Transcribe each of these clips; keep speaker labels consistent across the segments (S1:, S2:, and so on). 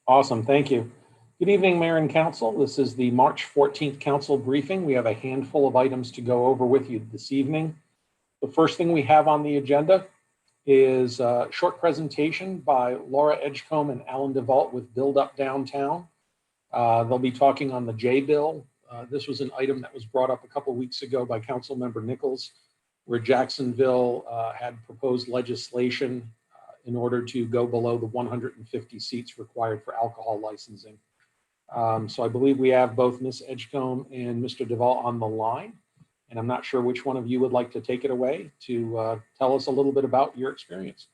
S1: Awesome, thank you. Good evening, Mayor and Council. This is the March 14th Council briefing. We have a handful of items to go over with you this evening. The first thing we have on the agenda is a short presentation by Laura Edgecombe and Alan DeVault with Build Up Downtown. They'll be talking on the J bill. This was an item that was brought up a couple of weeks ago by Council Member Nichols, where Jacksonville had proposed legislation in order to go below the 150 seats required for alcohol licensing. So I believe we have both Ms. Edgecombe and Mr. DeVault on the line, and I'm not sure which one of you would like to take it away to tell us a little bit about your experience.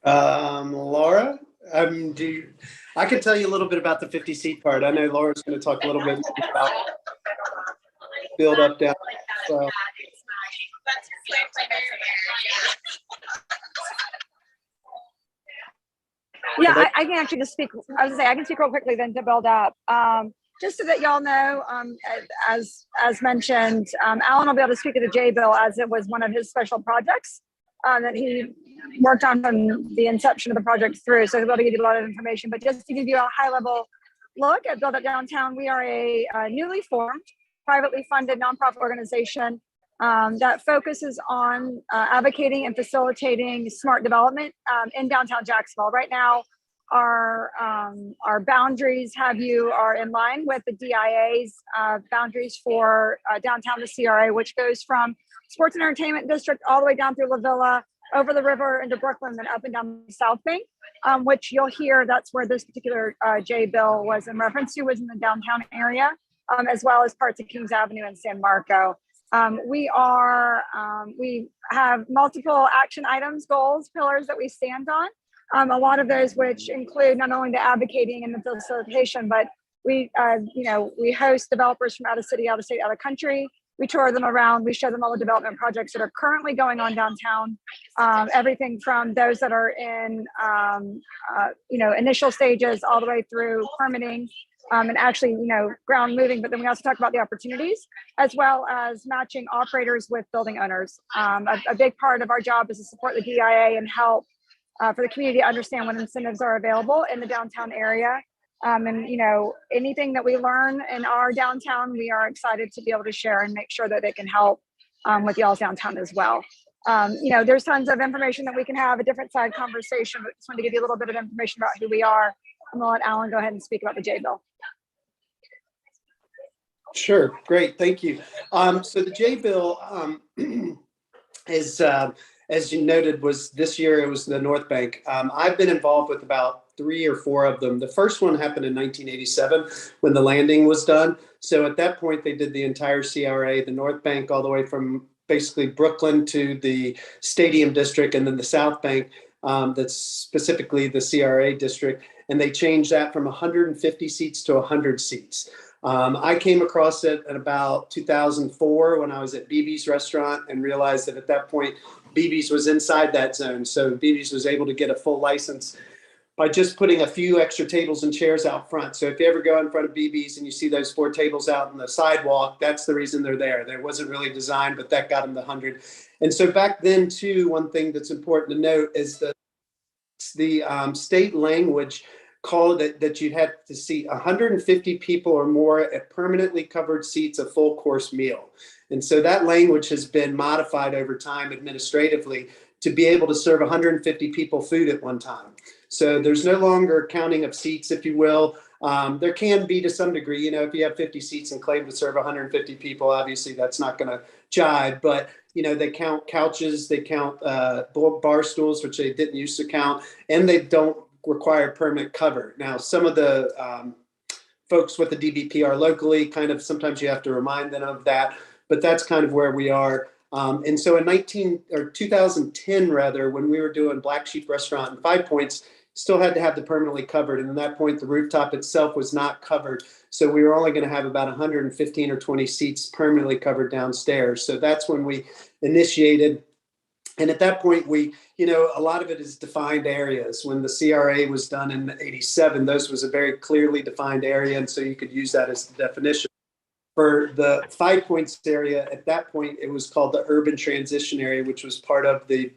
S2: Laura, I can tell you a little bit about the 50-seat part. I know Laura's going to talk a little bit about Build Up Down. So.
S3: Yeah, I can actually just speak. I was gonna say I can speak real quickly then to build up. Just so that y'all know, as mentioned, Alan will be able to speak to the J bill as it was one of his special projects that he worked on from the inception of the project through. So he'll be able to give you a lot of information. But just to give you a high-level look at Build Up Downtown, we are a newly formed, privately funded nonprofit organization that focuses on advocating and facilitating smart development in downtown Jacksonville. Right now, our boundaries are in line with the DIA's boundaries for downtown the CRA, which goes from Sports and Entertainment District all the way down through La Villa, over the river into Brooklyn, then up and down the South Bank, which you'll hear that's where this particular J bill was in reference to, was in the downtown area, as well as parts of Kings Avenue and San Marco. We have multiple action items, goals, pillars that we stand on. A lot of those which include not only the advocating and the facilitation, but we host developers from out of city, out of state, out of country. We tour them around. We show them all the development projects that are currently going on downtown. Everything from those that are in initial stages all the way through permitting. And actually, ground moving, but then we also talk about the opportunities as well as matching operators with building owners. A big part of our job is to support the DIA and help for the community to understand what incentives are available in the downtown area. And anything that we learn in our downtown, we are excited to be able to share and make sure that it can help with y'all's downtown as well. There's tons of information that we can have a different side conversation, but just wanted to give you a little bit of information about who we are. I'm gonna let Alan go ahead and speak about the J bill.
S2: Sure, great, thank you. So the J bill is, as you noted, was this year. It was the North Bank. I've been involved with about 3 or 4 of them. The first one happened in 1987 when the landing was done. So at that point, they did the entire CRA, the North Bank, all the way from basically Brooklyn to the Stadium District, and then the South Bank, that's specifically the CRA district. And they changed that from 150 seats to 100 seats. I came across it at about 2004 when I was at BB's restaurant and realized that at that point, BB's was inside that zone. So BB's was able to get a full license by just putting a few extra tables and chairs out front. So if you ever go in front of BB's and you see those 4 tables out on the sidewalk, that's the reason they're there. There wasn't really designed, but that got them the 100. And so back then too, one thing that's important to note is that the state language called it that you'd have to seat 150 people or more at permanently covered seats, a full course meal. And so that language has been modified over time administratively to be able to serve 150 people food at one time. So there's no longer counting of seats, if you will. There can be to some degree, if you have 50 seats and claim to serve 150 people, obviously that's not going to jive, but they count couches, they count bar stools, which they didn't used to count, and they don't require permanent cover. Now, some of the folks with the DBPR locally, sometimes you have to remind them of that, but that's kind of where we are. And so in 2010, when we were doing Black Sheep Restaurant and 5 Points, still had to have the permanently covered. And at that point, the rooftop itself was not covered. So we were only going to have about 115 or 20 seats permanently covered downstairs. So that's when we initiated. And at that point, a lot of it is defined areas. When the CRA was done in '87, those was a very clearly defined area. And so you could use that as the definition. For the 5 Points area, at that point, it was called the Urban Transition Area, which was part of the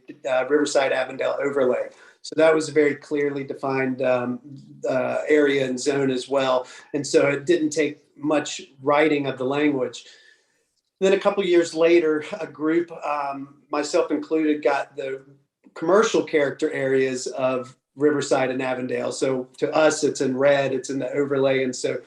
S2: Riverside Avondale overlay. So that was a very clearly defined area and zone as well. And so it didn't take much writing of the language. Then a couple years later, a group, myself included, got the commercial character areas of Riverside and Avondale. So to us, it's in red, it's in the overlay. And so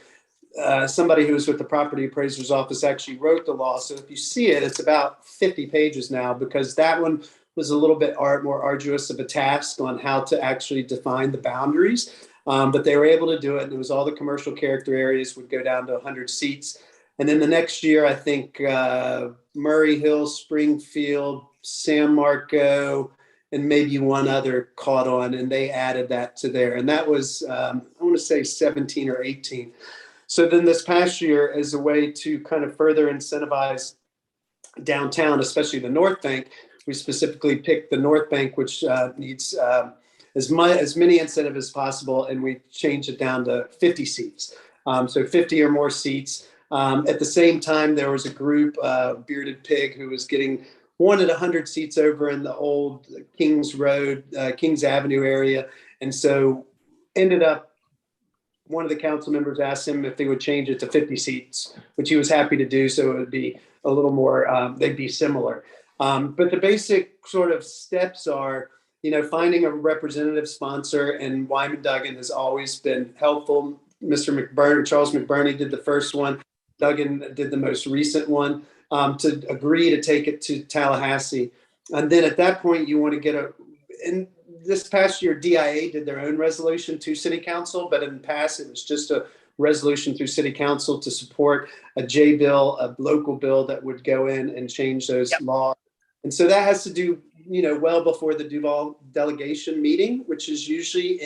S2: somebody who was with the property appraiser's office actually wrote the law. So if you see it, it's about 50 pages now, because that one was a little bit more arduous of a task on how to actually define the boundaries. But they were able to do it. And it was all the commercial character areas would go down to 100 seats. And then the next year, I think Murray Hill, Springfield, San Marco, and maybe one other caught on, and they added that to there. And that was, I want to say 17 or 18. So then this past year, as a way to kind of further incentivize downtown, especially the North Bank, we specifically picked the North Bank, which needs as many incentive as possible, and we changed it down to 50 seats. So 50 or more seats. At the same time, there was a group, Bearded Pig, who was wanted 100 seats over in the old Kings Road, Kings Avenue area. And so ended up, one of the council members asked him if they would change it to 50 seats, which he was happy to do. So it would be a little more, they'd be similar. But the basic sort of steps are, finding a representative sponsor, and Wyman Duggan has always been helpful. Charles McBurney did the first one. Duggan did the most recent one, to agree to take it to Tallahassee. And then at that point, you want to get in this past year, DIA did their own resolution to City Council, but in the past, it was just a resolution through City Council to support a J bill, a local bill that would go in and change those laws. And so that has to do, well before the Duval delegation meeting, which is usually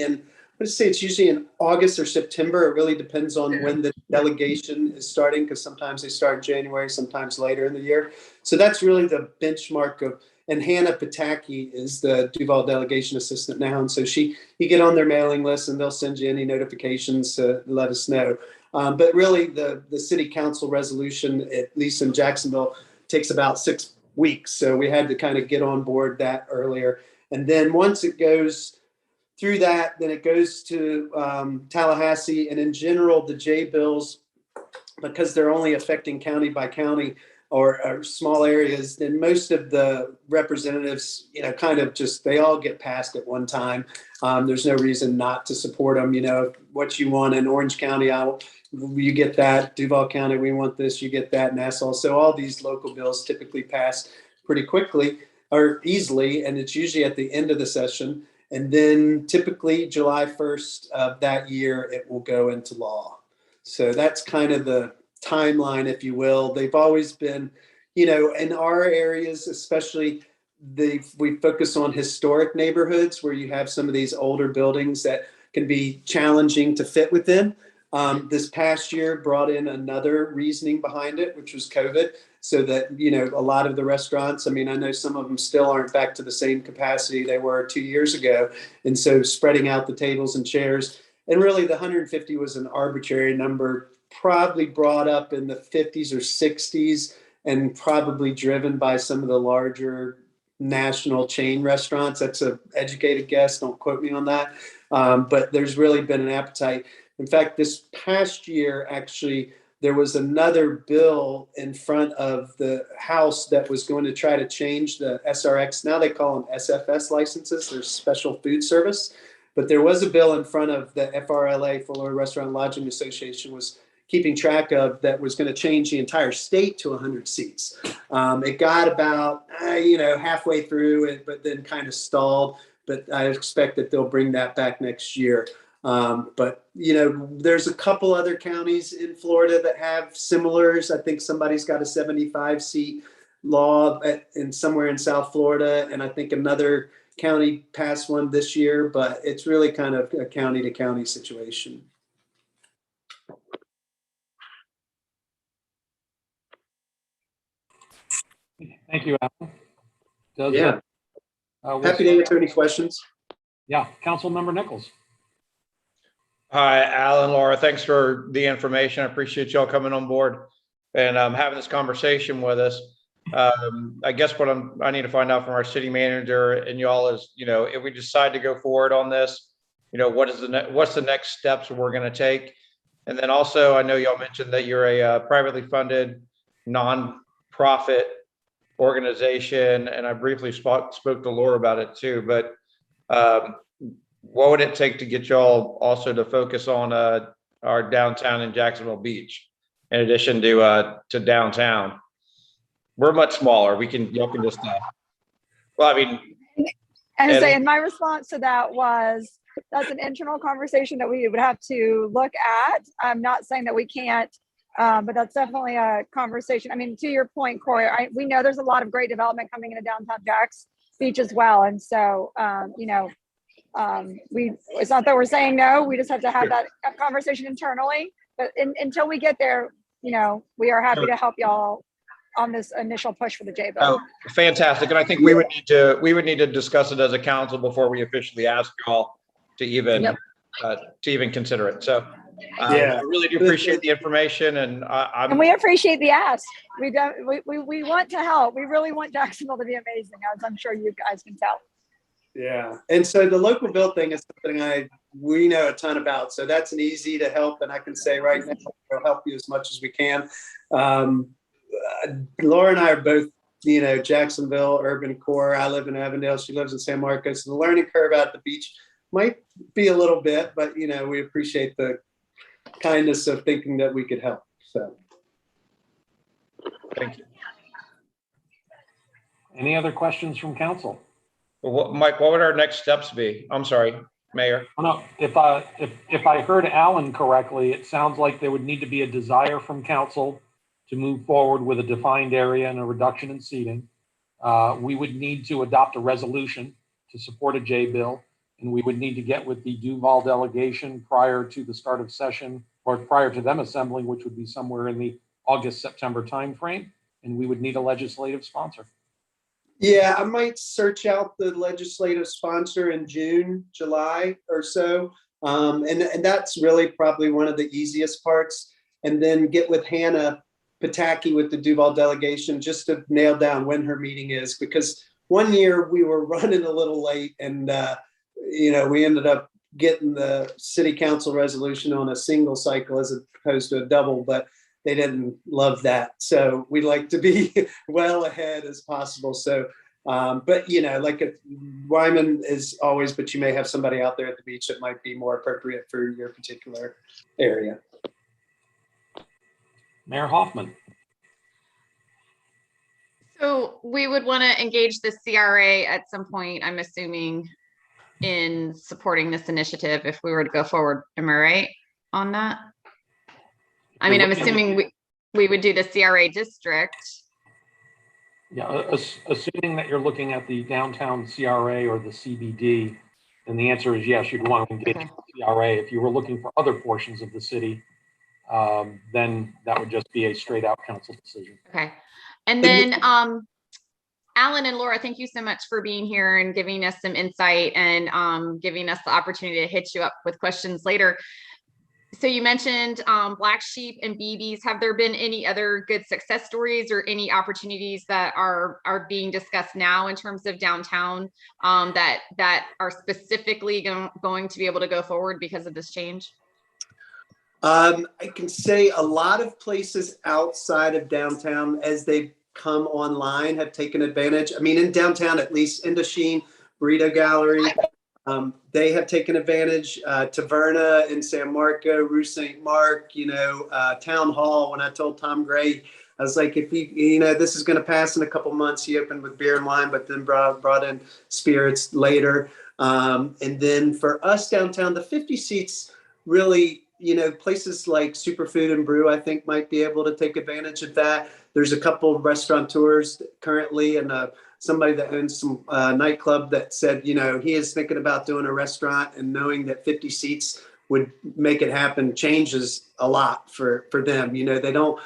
S2: it's usually in August or September. It really depends on when the delegation is starting, because sometimes they start in January, sometimes later in the year. So that's really the benchmark of, and Hannah Pataki is the Duval delegation assistant now. And so you get on their mailing list and they'll send you any notifications to let us know. But really the city council resolution, at least in Jacksonville, takes about 6 weeks. So we had to kind of get on board that earlier. And then once it goes through that, then it goes to Tallahassee. And in general, the J bills, because they're only affecting county by county or small areas, then most of the representatives, kind of they all get passed at one time. There's no reason not to support them. What you want in Orange County, you get that. Duval County, we want this, you get that. Nassau. So all these local bills typically pass pretty quickly or easily, and it's usually at the end of the session. And then typically July 1st of that year, it will go into law. So that's kind of the timeline, if you will. They've always been, in our areas, especially we focus on historic neighborhoods where you have some of these older buildings that can be challenging to fit within. This past year brought in another reasoning behind it, which was COVID. So that, a lot of the restaurants, I know some of them still aren't back to the same capacity they were 2 years ago. And so spreading out the tables and chairs, and really the 150 was an arbitrary number, probably brought up in the 50s or 60s, and probably driven by some of the larger national chain restaurants. That's an educated guess. Don't quote me on that. But there's really been an appetite. In fact, this past year, actually, there was another bill in front of the House that was going to try to change the SRX. Now they call them SFS licenses. They're special food service. But there was a bill in front of the FRLA, Florida Restaurant Lodging Association, was keeping track of, that was going to change the entire state to 100 seats. It got about, halfway through it, but then kind of stalled. But I expect that they'll bring that back next year. But there's a couple other counties in Florida that have similars. I think somebody's got a 75 seat law somewhere in South Florida. And I think another county passed one this year, but it's really kind of a county to county situation.
S1: Thank you, Alan.
S2: Happy to answer any questions.
S1: Yeah, Councilmember Nichols.
S4: Hi, Alan, Laura, thanks for the information. I appreciate y'all coming on board and having this conversation with us. I guess what I need to find out from our city manager and y'all is, if we decide to go forward on this, what's the next steps we're going to take? And then also, I know y'all mentioned that you're a privately funded nonprofit organization, and I briefly spoke to Laura about it too. But what would it take to get y'all also to focus on our downtown in Jacksonville Beach, in addition to downtown? We're much smaller. Y'all can just. Well, I mean,
S3: and my response to that was, that's an internal conversation that we would have to look at. I'm not saying that we can't, but that's definitely a conversation. I mean, to your point, Corey, we know there's a lot of great development coming into downtown Jax Beach as well. And so, it's not that we're saying no, we just have to have that conversation internally. But until we get there, we are happy to help y'all on this initial push for the J bill.
S4: Oh, fantastic. And I think we would need to discuss it as a council before we officially ask y'all to even consider it. So I really do appreciate the information, and
S3: we appreciate the ask. We want to help. We really want Jacksonville to be amazing, as I'm sure you guys can tell.
S2: Yeah, and so the local bill thing is something we know a ton about. So that's an easy to help, and I can say right now we'll help you as much as we can. Laura and I are both, Jacksonville urban core. I live in Avondale. She lives in San Marcos. So the learning curve out at the beach might be a little bit, but we appreciate the kindness of thinking that we could help. So,
S4: thank you.
S1: Any other questions from council?
S4: Well, Mike, what would our next steps be? I'm sorry, Mayor.
S1: Oh, no, if I heard Alan correctly, it sounds like there would need to be a desire from council to move forward with a defined area and a reduction in seating. We would need to adopt a resolution to support a J bill, and we would need to get with the Duval delegation prior to the start of session, or prior to them assembling, which would be somewhere in the August-September timeframe, and we would need a legislative sponsor.
S2: Yeah, I might search out the legislative sponsor in June, July or so. And that's really probably one of the easiest parts. And then get with Hannah Pataki with the Duval delegation just to nail down when her meeting is, because one year we were running a little late, and we ended up getting the city council resolution on a single cycle as opposed to a double, but they didn't love that. So we like to be well ahead as possible. So, but Wyman is always, but you may have somebody out there at the beach that might be more appropriate for your particular area.
S1: Mayor Hoffman.
S5: So we would want to engage the CRA at some point, I'm assuming, in supporting this initiative if we were to go forward. Am I right on that? I mean, I'm assuming we would do the CRA district.
S1: Yeah, assuming that you're looking at the downtown CRA or the CBD, then the answer is yes, you'd want to engage the CRA. If you were looking for other portions of the city, then that would just be a straight out council decision.
S5: Okay. And then Alan and Laura, thank you so much for being here and giving us some insight and giving us the opportunity to hit you up with questions later. So you mentioned Black Sheep and BBs. Have there been any other good success stories or any opportunities that are being discussed now in terms of downtown that are specifically going to be able to go forward because of this change?
S2: I can say a lot of places outside of downtown, as they've come online, have taken advantage. I mean, in downtown, at least Indochine, Burrito Gallery, they have taken advantage. Taverna in San Marco, Rue St. Mark, Town Hall. When I told Tom Gray, I was like, if this is going to pass in a couple months. He opened with beer and wine, but then brought in spirits later. And then for us downtown, the 50 seats really, places like Superfood and Brew, I think, might be able to take advantage of that. There's a couple of restaurateurs currently, and somebody that owns some nightclub that said, he is thinking about doing a restaurant, and knowing that 50 seats would make it happen changes a lot for them. They don't,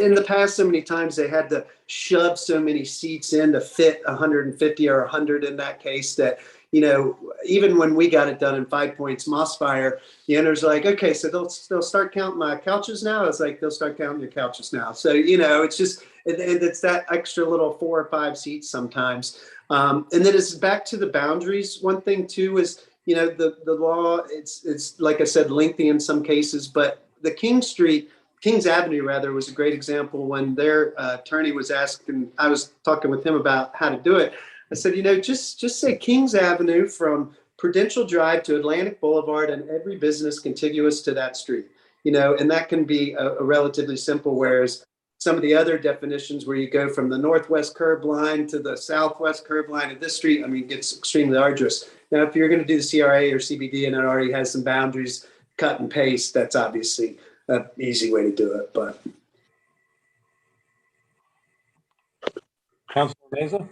S2: in the past, so many times they had to shove so many seats in to fit 150 or 100 in that case that, even when we got it done in 5 Points Mossfire, the owner's like, okay, so they'll start counting my couches now. It's like, they'll start counting your couches now. So, it's just, and it's that extra little 4 or 5 seats sometimes. And then it's back to the boundaries. One thing too is, the law, it's like I said, lengthy in some cases, but the Kings Avenue rather was a great example when their attorney was asking, I was talking with him about how to do it. I said, just say Kings Avenue from Prudential Drive to Atlantic Boulevard and every business contiguous to that street, and that can be a relatively simple, whereas some of the other definitions where you go from the northwest curb line to the southwest curb line of this street, it gets extremely arduous. Now, if you're going to do the CRA or CBD and it already has some boundaries, cut and paste, that's obviously an easy way to do it. But
S1: Councilor Mesa?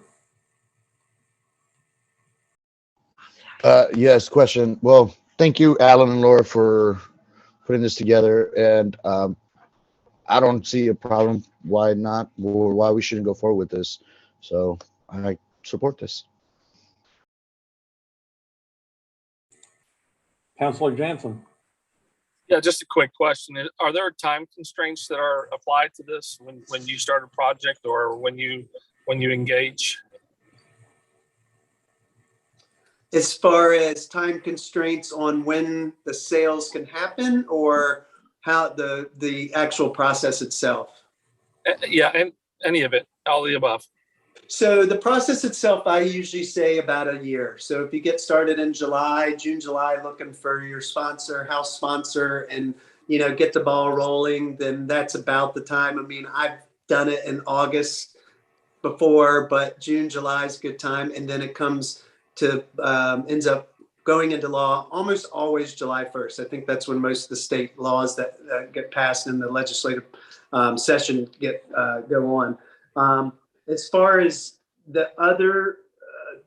S6: Yes, question. Well, thank you, Alan and Laura, for putting this together. And I don't see a problem why not, or why we shouldn't go forward with this. So I support this.
S1: Councilor Jansen?
S7: Yeah, just a quick question. Are there time constraints that are applied to this when you start a project or when you engage?
S2: as far as time constraints on when the sales can happen, or how the actual process itself?
S7: Yeah, and any of it, all the above.
S2: So the process itself, I usually say about a year. So if you get started in June, July, looking for your sponsor, house sponsor, and get the ball rolling, then that's about the time. I've done it in August before, but June, July is a good time. And then it comes to ends up going into law almost always July 1st. I think that's when most of the state laws that get passed in the legislative session go on. As far as the other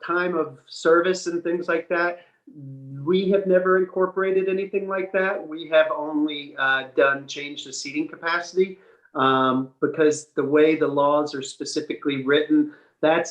S2: time of service and things like that, we have never incorporated anything like that. We have only changed the seating capacity because the way the laws are specifically written, to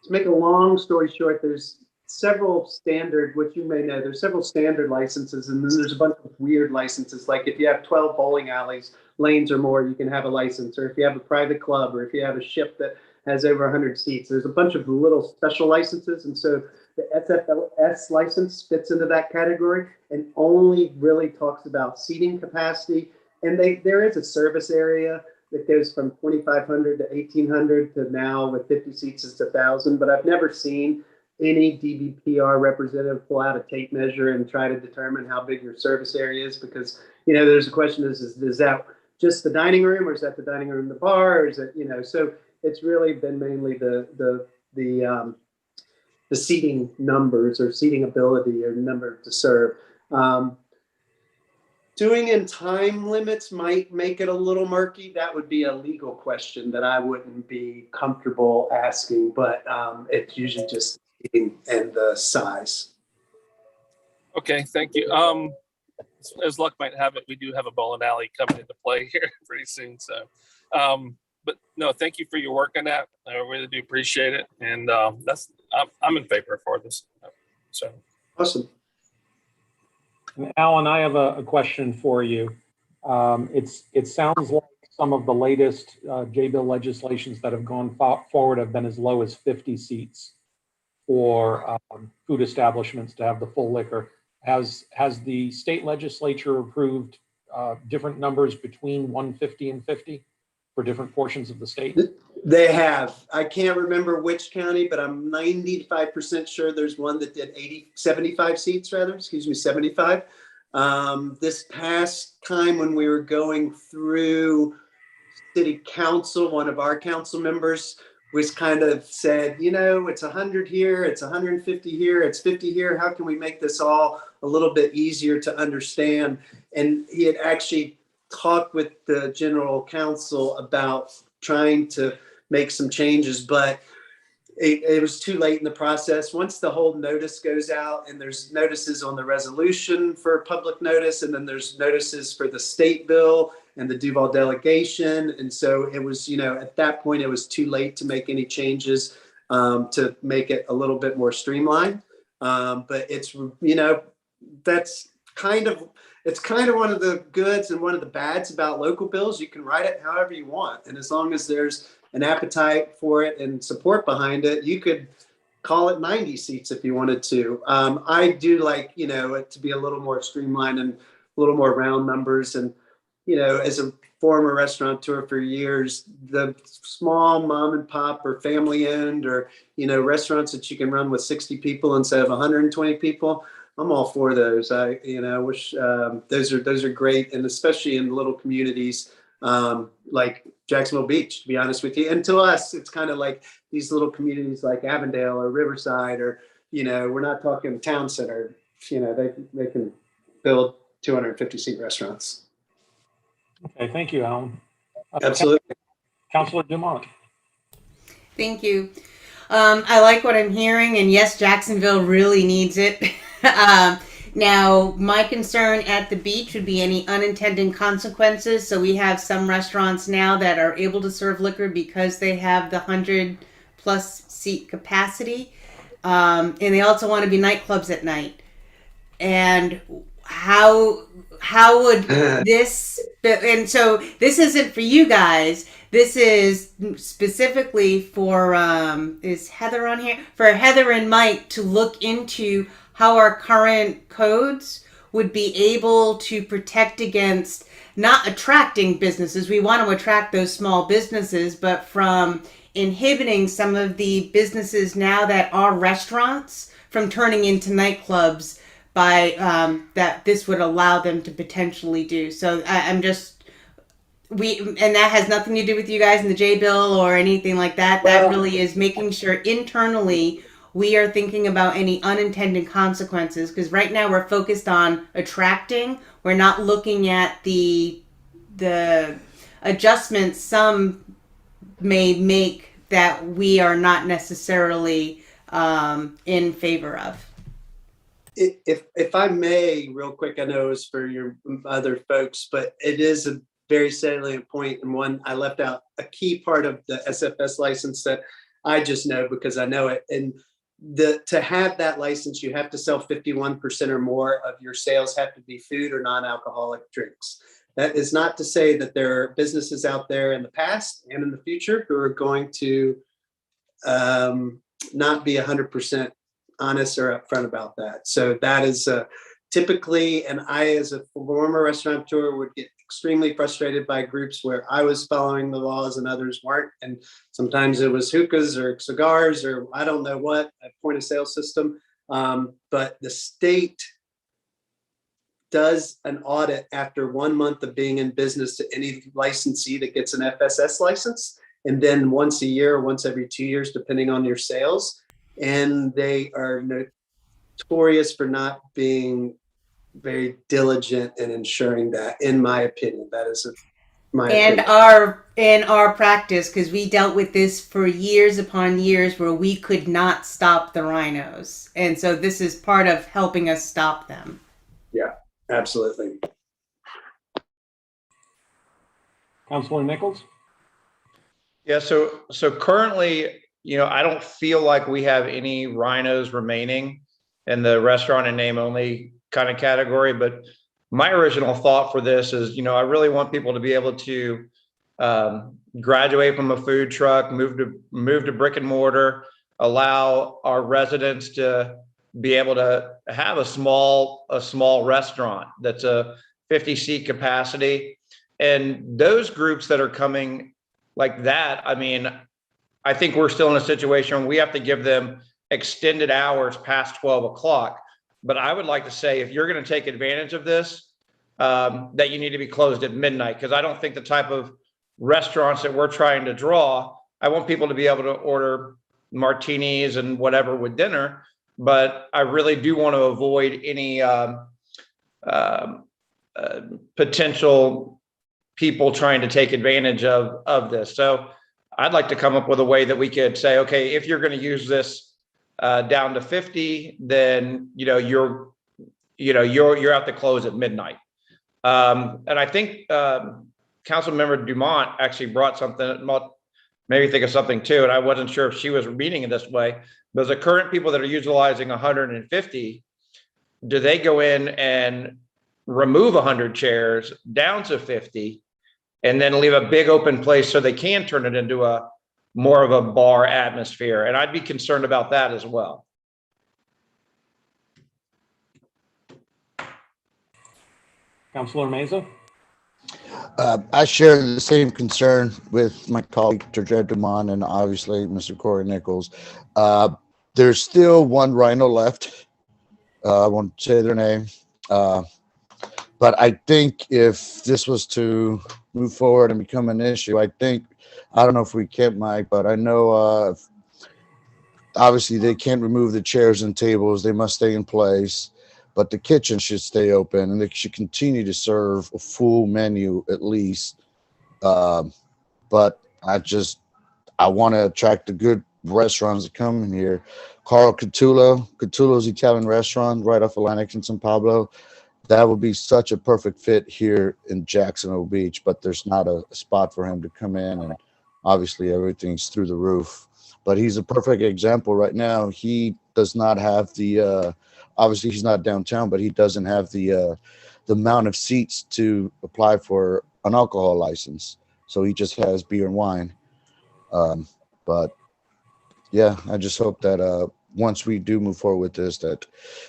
S2: make a long story short, there's several standard, which you may know, there's several standard licenses, and then there's a bunch of weird licenses. Like if you have 12 bowling alleys, lanes or more, you can have a license. Or if you have a private club, or if you have a ship that has over 100 seats, there's a bunch of little special licenses. And so the SFLS license fits into that category and only really talks about seating capacity. And there is a service area that goes from 2,500 to 1,800 to now with 50 seats it's 1,000. But I've never seen any DBPR representative pull out a tape measure and try to determine how big your service area is, because there's a question: is that just the dining room, or is that the dining room, the bar, or is it So it's really been mainly the seating numbers or seating ability or number to serve. Doing in time limits might make it a little murky. That would be a legal question that I wouldn't be comfortable asking, but it's usually just seating and the size.
S7: Okay, thank you. As luck might have it, we do have a bowling alley coming into play here pretty soon. So, but no, thank you for your work on that. I really do appreciate it, and I'm in favor for this. So
S2: awesome.
S1: And Alan, I have a question for you. It sounds like some of the latest J-bill legislations that have gone forward have been as low as 50 seats for food establishments to have the full liquor. Has the state legislature approved different numbers between 150 and 50 for different portions of the state?
S2: They have. I can't remember which county, but I'm 95% sure there's one that did 75 seats, 75. This past time when we were going through city council, one of our council members was kind of said, it's 100 here, it's 150 here, it's 50 here. How can we make this all a little bit easier to understand? And he had actually talked with the general counsel about trying to make some changes, but it was too late in the process. Once the whole notice goes out, and there's notices on the resolution for public notice, and then there's notices for the state bill and the Duval delegation. And so it was, at that point, it was too late to make any changes to make it a little bit more streamlined. But it's, that's it's kind of one of the goods and one of the bads about local bills. You can write it however you want. And as long as there's an appetite for it and support behind it, you could call it 90 seats if you wanted to. I do like, it to be a little more streamlined and a little more round numbers. And, as a former restaurateur for years, the small mom and pop or family owned or, restaurants that you can run with 60 people instead of 120 people, I'm all for those. I wish those are great, and especially in little communities like Jacksonville Beach. To be honest with you, and to us, it's kind of like these little communities like Avondale or Riverside, or we're not talking town center. They can build 250 seat restaurants.
S1: Okay, thank you, Alan.
S2: Absolutely.
S1: Councilor Dumont.
S8: Thank you. I like what I'm hearing, and yes, Jacksonville really needs it. Now, my concern at the beach would be any unintended consequences. So we have some restaurants now that are able to serve liquor because they have the 100+ seat capacity, and they also want to be nightclubs at night. And how would this? And so this isn't for you guys. This is specifically for, is Heather on here? For Heather and Mike to look into how our current codes would be able to protect against not attracting businesses. We want to attract those small businesses, but from inhibiting some of the businesses now that are restaurants from turning into nightclubs by that this would allow them to potentially do. So and that has nothing to do with you guys in the J bill or anything like that. That really is making sure internally we are thinking about any unintended consequences, because right now we're focused on attracting. We're not looking at the adjustments some may make that we are not necessarily in favor of.
S2: If I may, real quick, I know it's for your other folks, but it is a very salient point, and one I left out a key part of the SFS license that I just know because I know it. And to have that license, you have to sell 51% or more of your sales have to be food or non-alcoholic drinks. That is not to say that there are businesses out there in the past and in the future who are going to not be 100% honest or upfront about that. So that is typically, and I, as a former restaurateur, would get extremely frustrated by groups where I was following the laws and others weren't. And sometimes it was hookahs or cigars or I don't know what, a point of sale system. But the state does an audit after 1 month of being in business to any licensee that gets an FSS license. And then once a year, once every 2 years, depending on your sales. And they are notorious for not being very diligent in ensuring that, in my opinion. That is my opinion.
S8: In our practice, because we dealt with this for years upon years where we could not stop the rhinos. And so this is part of helping us stop them.
S2: Yeah, absolutely.
S1: Councilor Nichols?
S4: Yeah, so currently, I don't feel like we have any rhinos remaining in the restaurant and name only kind of category. But my original thought for this is, I really want people to be able to graduate from a food truck, move to brick and mortar, allow our residents to be able to have a small restaurant that's a 50 seat capacity. And those groups that are coming like that, I think we're still in a situation where we have to give them extended hours past 12 o'clock. But I would like to say, if you're going to take advantage of this, that you need to be closed at midnight, because I don't think the type of restaurants that we're trying to draw, I want people to be able to order martinis and whatever with dinner, but I really do want to avoid any potential people trying to take advantage of this. So I'd like to come up with a way that we could say, okay, if you're going to use this down to 50, then you're at the close at midnight. And I think Councilmember Dumont actually brought something, maybe think of something too, and I wasn't sure if she was reading it this way. But the current people that are utilizing 150, do they go in and remove 100 chairs down to 50, and then leave a big open place so they can turn it into a more of a bar atmosphere. And I'd be concerned about that as well.
S1: Councilor Meza?
S6: I share the same concern with my colleague, Georgette Dumont, and obviously Mr. Corey Nichols. There's still one rhino left. I won't say their name. But I think if this was to move forward and become an issue, I don't know if we can, Mike, but I know obviously they can't remove the chairs and tables. They must stay in place. But the kitchen should stay open and they should continue to serve a full menu at least. But I want to attract the good restaurants that come in here. Carl Catullo's Italian restaurant right off Atlantic in San Pablo. That would be such a perfect fit here in Jacksonville Beach, but there's not a spot for him to come in, and obviously everything's through the roof. But he's a perfect example right now. He does not have the obviously he's not downtown, but he doesn't have the amount of seats to apply for an alcohol license. So he just has beer and wine. But yeah, I just hope that once we do move forward with this, that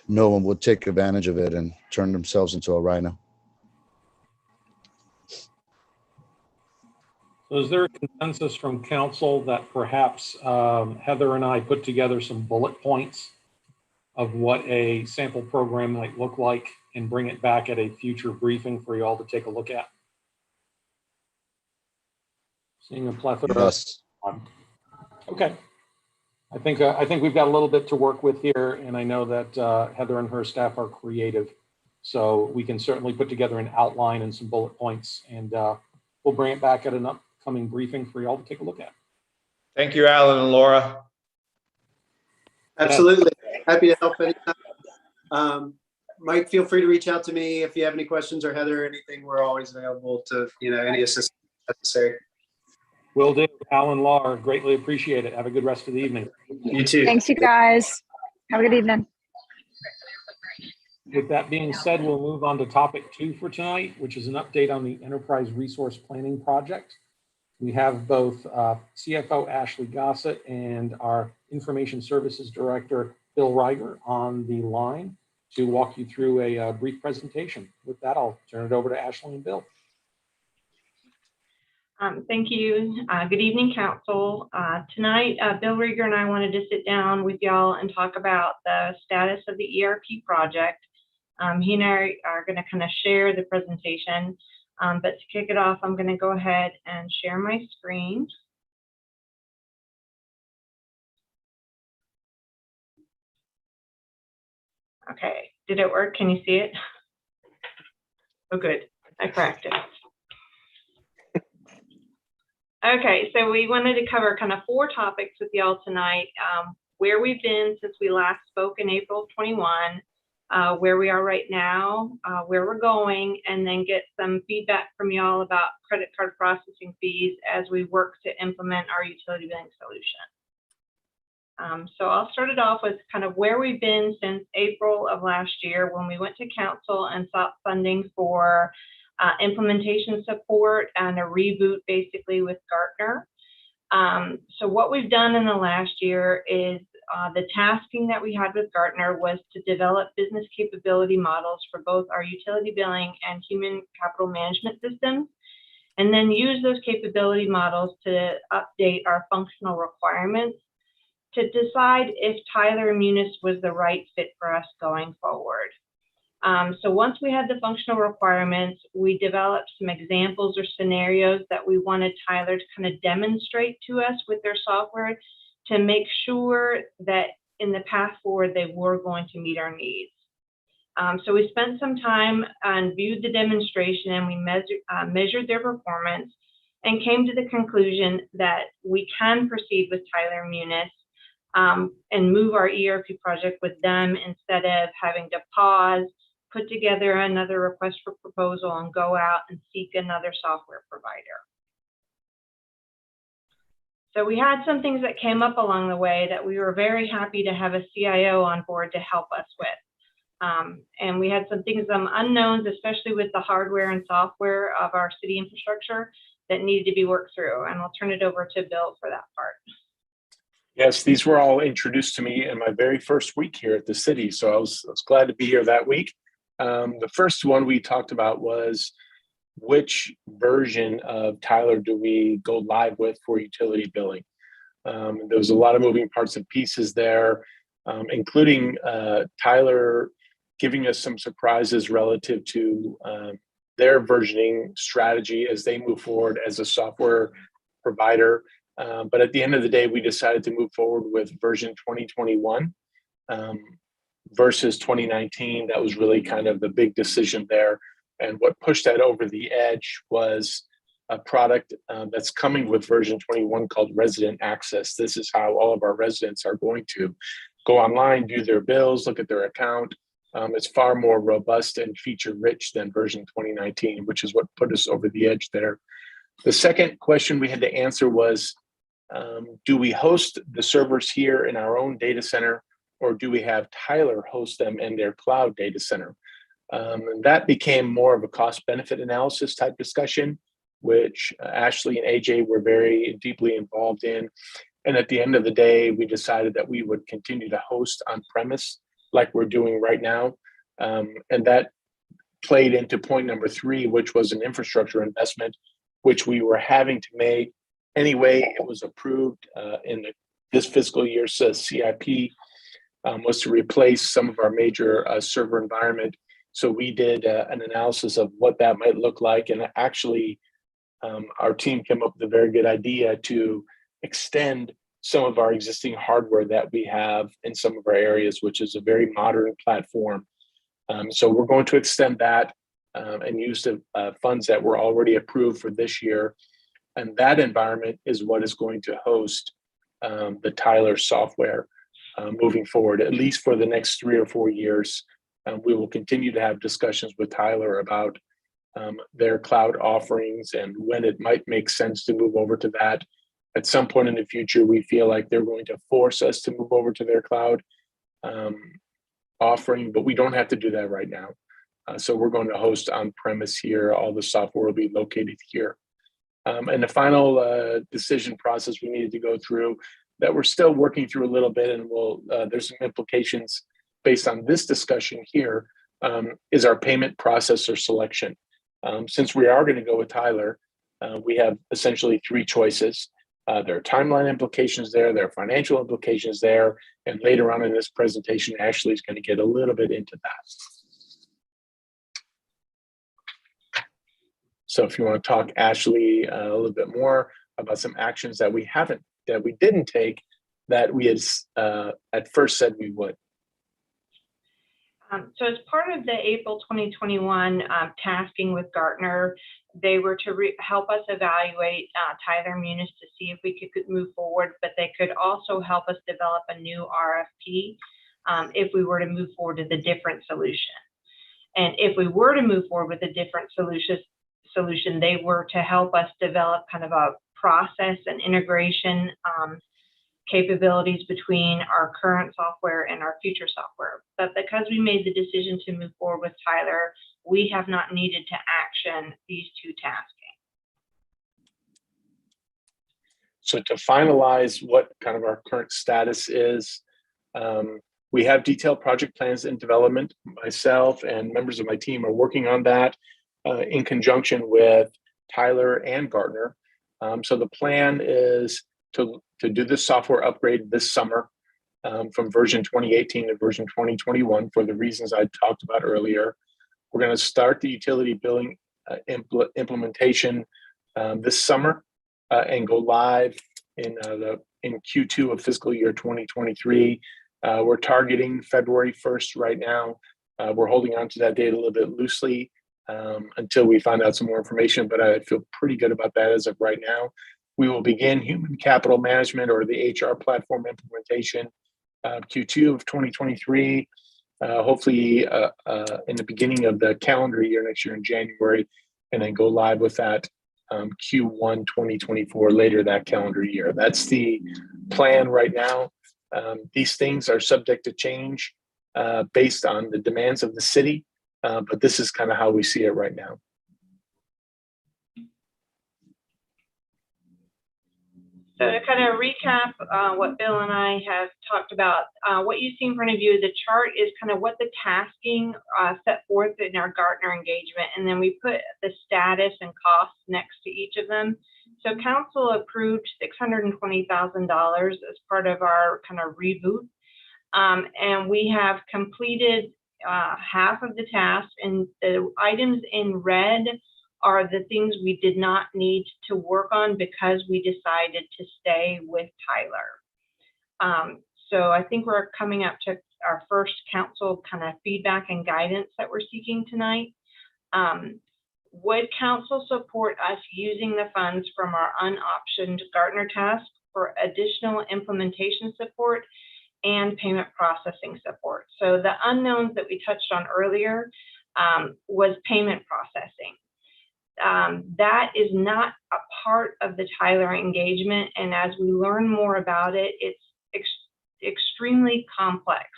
S6: no one will take advantage of it and turn themselves into a rhino.
S1: So is there a consensus from council that perhaps Heather and I put together some bullet points of what a sample program might look like and bring it back at a future briefing for you all to take a look at? Seeing a plethora.
S6: Yes.
S1: Okay. I think we've got a little bit to work with here, and I know that Heather and her staff are creative, so we can certainly put together an outline and some bullet points, and we'll bring it back at an upcoming briefing for you all to take a look at.
S4: Thank you, Alan and Laura.
S2: Absolutely. Happy to help anytime. Mike, feel free to reach out to me if you have any questions, or Heather, or anything. We're always available to, any assistance necessary.
S1: Will do. Alan, Laura, greatly appreciate it. Have a good rest of the evening.
S2: You too.
S3: Thanks, you guys. Have a good evening.
S1: With that being said, we'll move on to topic 2 for tonight, which is an update on the Enterprise Resource Planning Project. We have both CFO Ashley Gossett and our Information Services Director, Bill Reiger, on the line to walk you through a brief presentation. With that, I'll turn it over to Ashley and Bill.
S9: Thank you. Good evening, Council. Tonight, Bill Rieger and I wanted to sit down with y'all and talk about the status of the ERP project. He and I are going to kind of share the presentation, but to kick it off, I'm going to go ahead and share my screen. Okay, did it work? Can you see it? Oh, good. I practiced. Okay, so we wanted to cover kind of 4 topics with y'all tonight. Where we've been since we last spoke in April of 21, where we are right now, where we're going, and then get some feedback from y'all about credit card processing fees as we work to implement our utility billing solution. So I'll start it off with kind of where we've been since April of last year when we went to council and sought funding for implementation support and a reboot basically with Gartner. So what we've done in the last year is the tasking that we had with Gartner was to develop business capability models for both our utility billing and human capital management systems, and then use those capability models to update our functional requirements to decide if Tyler Munis was the right fit for us going forward. So once we had the functional requirements, we developed some examples or scenarios that we wanted Tyler to kind of demonstrate to us with their software to make sure that in the path forward, they were going to meet our needs. So we spent some time and viewed the demonstration, and we measured their performance and came to the conclusion that we can proceed with Tyler Munis and move our ERP project with them instead of having to pause, put together another request for proposal, and go out and seek another software provider. So we had some things that came up along the way that we were very happy to have a CIO on board to help us with. And we had some unknowns, especially with the hardware and software of our city infrastructure that needed to be worked through. And I'll turn it over to Bill for that part.
S10: Yes, these were all introduced to me in my very first week here at the city. So I was glad to be here that week. The first one we talked about was which version of Tyler do we go live with for utility billing? There was a lot of moving parts and pieces there, including Tyler giving us some surprises relative to their versioning strategy as they move forward as a software provider. But at the end of the day, we decided to move forward with version 2021 versus 2019. That was really kind of the big decision there. And what pushed that over the edge was a product that's coming with version 21 called Resident Access. This is how all of our residents are going to go online, do their bills, look at their account. It's far more robust and feature rich than version 2019, which is what put us over the edge there. The second question we had to answer was, do we host the servers here in our own data center, or do we have Tyler host them in their cloud data center? And that became more of a cost benefit analysis type discussion, which Ashley and AJ were very deeply involved in. And at the end of the day, we decided that we would continue to host on premise like we're doing right now. And that played into point number 3, which was an infrastructure investment, which we were having to make anyway. It was approved in this fiscal year's CIP, was to replace some of our major server environment. So we did an analysis of what that might look like. And actually, our team came up with a very good idea to extend some of our existing hardware that we have in some of our areas, which is a very modern platform. So we're going to extend that and use the funds that were already approved for this year. And that environment is what is going to host the Tyler software moving forward, at least for the next 3 or 4 years. We will continue to have discussions with Tyler about their cloud offerings and when it might make sense to move over to that. At some point in the future, we feel like they're going to force us to move over to their cloud offering, but we don't have to do that right now. So we're going to host on premise here. All the software will be located here. And the final decision process we needed to go through that we're still working through a little bit, and there's some implications based on this discussion here, is our payment processor selection. Since we are going to go with Tyler, we have essentially 3 choices. There are timeline implications there, there are financial implications there, and later on in this presentation, Ashley is going to get a little bit into that. So if you want to talk, Ashley, a little bit more about some actions that we didn't take that we had at first said we would.
S9: So as part of the April 2021 tasking with Gartner, they were to help us evaluate Tyler Munis to see if we could move forward, but they could also help us develop a new RFP if we were to move forward with a different solution. And if we were to move forward with a different solution, they were to help us develop kind of a process and integration capabilities between our current software and our future software. But because we made the decision to move forward with Tyler, we have not needed to action these 2 tasking.
S10: So to finalize what kind of our current status is, we have detailed project plans in development. Myself and members of my team are working on that in conjunction with Tyler and Gartner. So the plan is to do this software upgrade this summer from version 2018 to version 2021 for the reasons I talked about earlier. We're going to start the utility billing implementation this summer and go live in Q2 of fiscal year 2023. We're targeting February 1st right now. We're holding on to that date a little bit loosely until we find out some more information, but I feel pretty good about that as of right now. We will begin human capital management or the HR platform implementation Q2 of 2023, hopefully in the beginning of the calendar year next year in January, and then go live with that Q1 2024 later that calendar year. That's the plan right now. These things are subject to change. based on the demands of the city. But this is kind of how we see it right now.
S9: So to kind of recap what Bill and I have talked about, what you see in front of you, the chart is kind of what the tasking set forth in our Gartner engagement, and then we put the status and costs next to each of them. So council approved $620,000 as part of our kind of reboot, and we have completed half of the tasks, and the items in red are the things we did not need to work on because we decided to stay with Tyler. So I think we're coming up to our first council kind of feedback and guidance that we're seeking tonight. Would council support us using the funds from our unoptioned Gartner task for additional implementation support and payment processing support? So the unknowns that we touched on earlier was payment processing. That is not a part of the Tyler engagement, and as we learn more about it, it's extremely complex.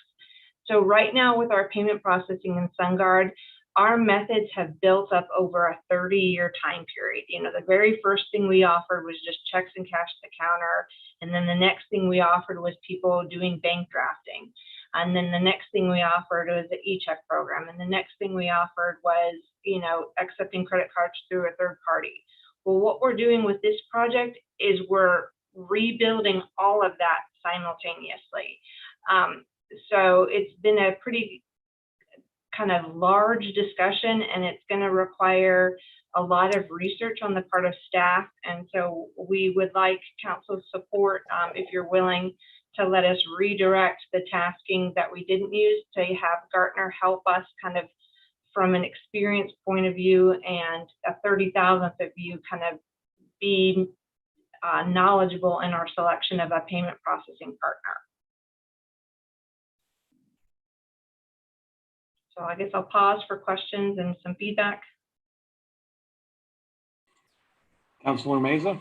S9: So right now with our payment processing in SunGuard, our methods have built up over a 30-year time period. You know, the very first thing we offered was just checks and cash at the counter, and then the next thing we offered was people doing bank drafting. And then the next thing we offered was the e-check program. And the next thing we offered was, you know, accepting credit cards through a third party. Well, what we're doing with this project is we're rebuilding all of that simultaneously. So it's been a pretty kind of large discussion, and it's going to require a lot of research on the part of staff. And so we would like council's support, if you're willing, to let us redirect the tasking that we didn't use, to have Gartner help us kind of from an experience point of view and a 30,000th of view, kind of be knowledgeable in our selection of a payment processing partner. So I guess I'll pause for questions and some feedback.
S1: Councilor Meza?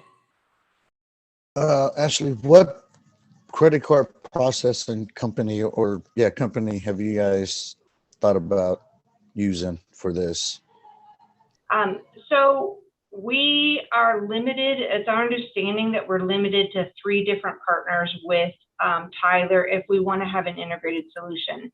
S6: Ashley, what credit card processing company company have you guys thought about using for this?
S9: So we are limited. It's our understanding that we're limited to 3 different partners with Tyler if we want to have an integrated solution.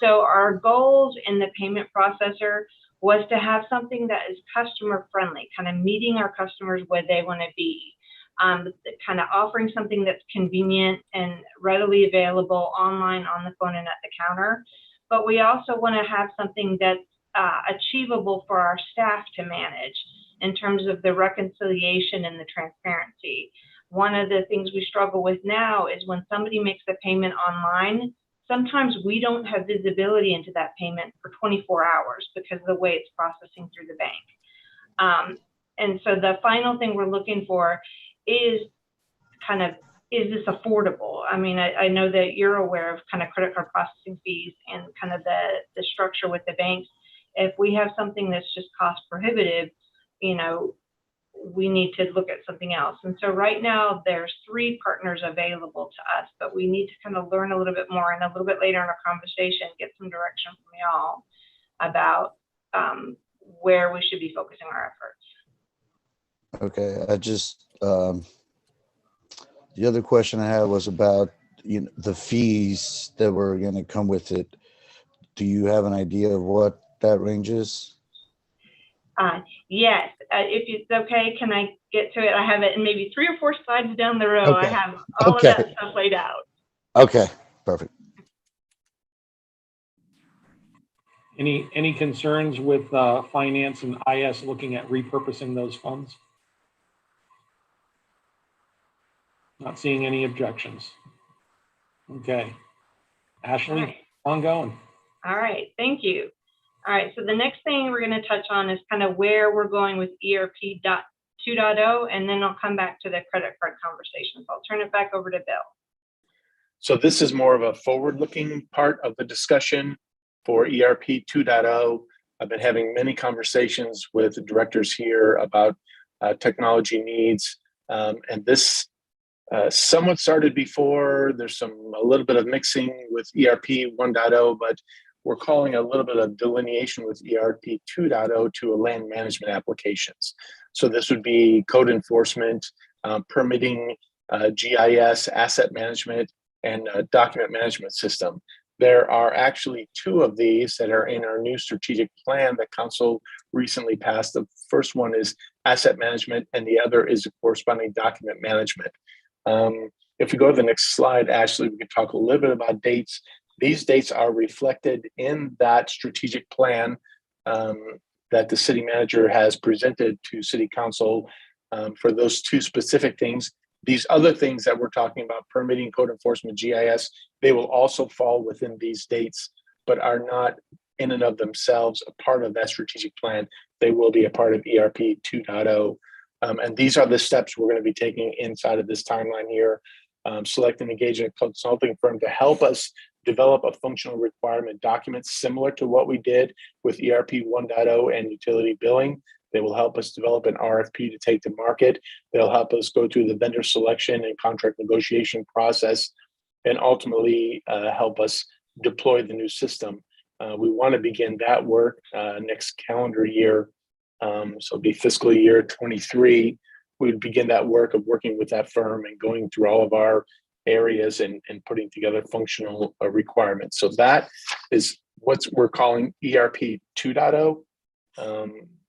S9: So our goals in the payment processor was to have something that is customer friendly, kind of meeting our customers where they want to be. Kind of offering something that's convenient and readily available online, on the phone, and at the counter. But we also want to have something that's achievable for our staff to manage in terms of the reconciliation and the transparency. One of the things we struggle with now is when somebody makes a payment online, sometimes we don't have visibility into that payment for 24 hours because of the way it's processing through the bank. And so the final thing we're looking for is kind of, is this affordable? I mean, I know that you're aware of kind of credit card processing fees and kind of the structure with the banks. If we have something that's just cost prohibitive, you know, we need to look at something else. And so right now there's 3 partners available to us, but we need to kind of learn a little bit more, and a little bit later in our conversation, get some direction from y'all about where we should be focusing our efforts.
S6: Okay, I just the other question I had was about the fees that were going to come with it. Do you have an idea of what that range is?
S9: Yes, if it's okay, can I get to it? I have it in maybe 3 or 4 slides down the row.
S6: Okay.
S9: I have all of that stuff laid out.
S6: Okay, perfect.
S1: Any concerns with finance and IS looking at repurposing those funds? Not seeing any objections. Okay. Ashley,
S9: Right.
S1: ongoing.
S9: All right, thank you. All right, so the next thing we're going to touch on is kind of where we're going with ERP 2.0, and then I'll come back to the credit card conversation. So I'll turn it back over to Bill.
S10: So this is more of a forward-looking part of the discussion for ERP 2.0. I've been having many conversations with directors here about technology needs, and this somewhat started before. There's a little bit of mixing with ERP 1.0, but we're calling a little bit of delineation with ERP 2.0 to a land management applications. So this would be code enforcement, permitting, GIS, asset management, and document management system. There are actually 2 of these that are in our new strategic plan that council recently passed. The first one is asset management, and the other is the corresponding document management. If we go to the next slide, Ashley, we can talk a little bit about dates. These dates are reflected in that strategic plan that the city manager has presented to city council for those 2 specific things. These other things that we're talking about, permitting, code enforcement, GIS, they will also fall within these dates, but are not in and of themselves a part of that strategic plan. They will be a part of ERP 2.0. And these are the steps we're going to be taking inside of this timeline here. Select and engage a consulting firm to help us develop a functional requirement document similar to what we did with ERP 1.0 and utility billing. They will help us develop an RFP to take to market. They'll help us go through the vendor selection and contract negotiation process, and ultimately help us deploy the new system. We want to begin that work next calendar year. So it'll be fiscal year 23. We would begin that work of working with that firm and going through all of our areas and putting together functional requirements. So that is what we're calling ERP 2.0.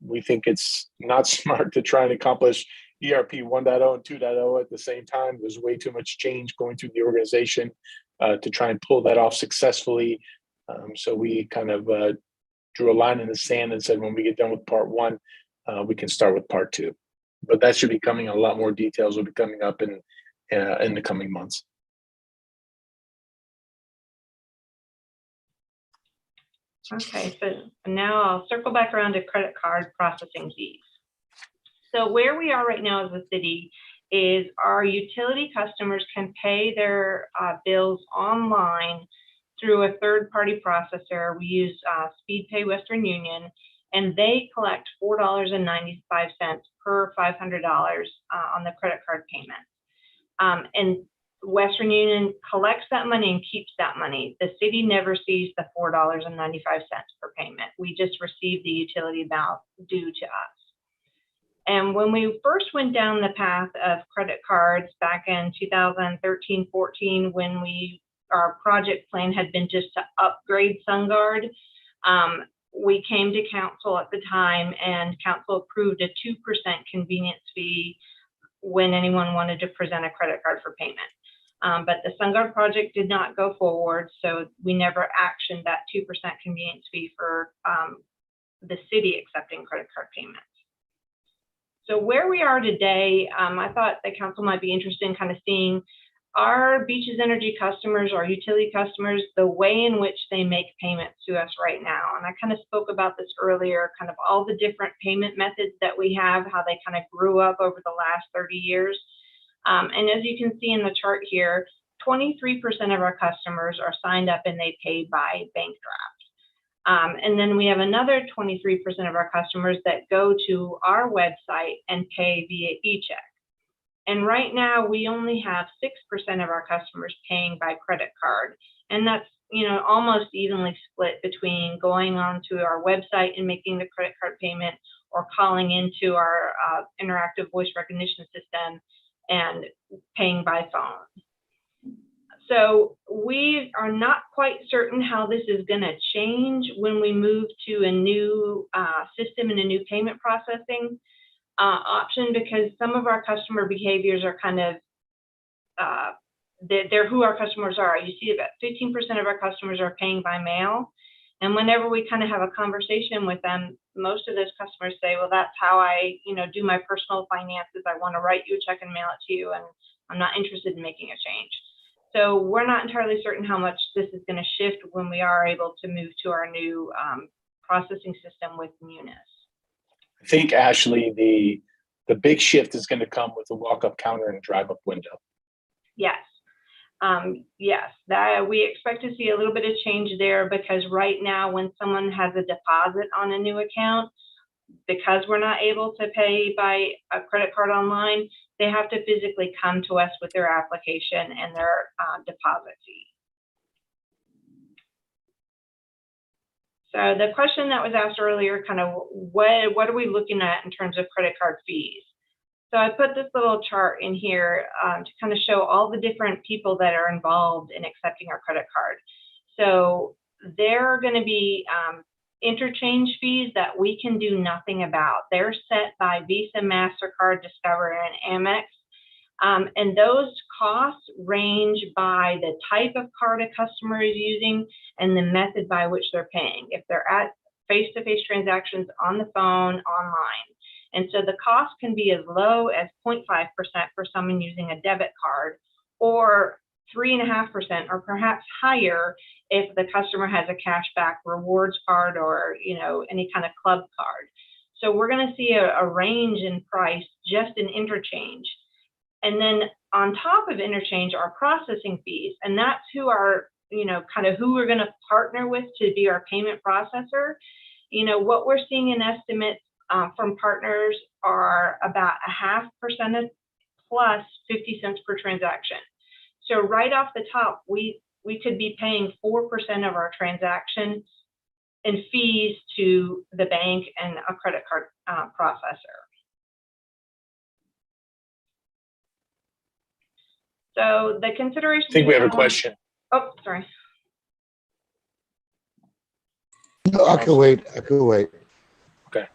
S10: We think it's not smart to try and accomplish ERP 1.0 and 2.0 at the same time. There's way too much change going through the organization to try and pull that off successfully. So we kind of drew a line in the sand and said, when we get done with part 1, we can start with part 2. But that should be coming. A lot more details will be coming up in the coming months.
S9: Okay, so now I'll circle back around to credit card processing fees. So where we are right now as a city is our utility customers can pay their bills online through a third-party processor. We use SpeedPay Western Union, and they collect $4.95 per $500 on the credit card payment. And Western Union collects that money and keeps that money. The city never sees the $4.95 per payment. We just receive the utility amount due to us. And when we first went down the path of credit cards back in 2013-14, when our project plan had been just to upgrade SunGuard, we came to council at the time, and council approved a 2% convenience fee when anyone wanted to present a credit card for payment. But the SunGuard project did not go forward, so we never actioned that 2% convenience fee for the city accepting credit card payments. So where we are today, I thought the council might be interested in kind of seeing our Beaches Energy customers, our utility customers, the way in which they make payments to us right now. And I kind of spoke about this earlier, kind of all the different payment methods that we have, how they kind of grew up over the last 30 years. And as you can see in the chart here, 23% of our customers are signed up and they pay by bank draft. And then we have another 23% of our customers that go to our website and pay via e-check. And right now we only have 6% of our customers paying by credit card. And that's, almost evenly split between going onto our website and making the credit card payment, or calling into our interactive voice recognition system and paying by phone. So we are not quite certain how this is going to change when we move to a new system and a new payment processing option, because some of our customer behaviors are kind of, they're who our customers are. You see about 15% of our customers are paying by mail. And whenever we kind of have a conversation with them, most of those customers say, well, that's how I, do my personal finances. I want to write you a check and mail it to you, and I'm not interested in making a change. So we're not entirely certain how much this is going to shift when we are able to move to our new processing system with Munis.
S10: I think, Ashley, the big shift is going to come with the walk-up counter and drive-up window.
S9: Yes. Yes, that we expect to see a little bit of change there, because right now when someone has a deposit on a new account, because we're not able to pay by a credit card online, they have to physically come to us with their application and their deposit fee. So the question that was asked earlier, kind of what are we looking at in terms of credit card fees? So I put this little chart in here to kind of show all the different people that are involved in accepting our credit card. So there are going to be interchange fees that we can do nothing about. They're set by Visa, MasterCard, Discover, and Amex. And those costs range by the type of card a customer is using and the method by which they're paying. If they're at face-to-face transactions, on the phone, online. And so the cost can be as low as 0.5% for someone using a debit card, or 3.5% or perhaps higher if the customer has a cashback rewards card or any kind of club card. So we're going to see a range in price just in interchange. And then on top of interchange are processing fees, and that's who are kind of who we're going to partner with to be our payment processor. What we're seeing in estimates from partners are about 0.5% plus 50 cents per transaction. So right off the top, we could be paying 4% of our transaction in fees to the bank and a credit card processor. So the consideration.
S10: I think we have a question.
S9: Oh, sorry.
S6: No, I could wait.
S10: Okay.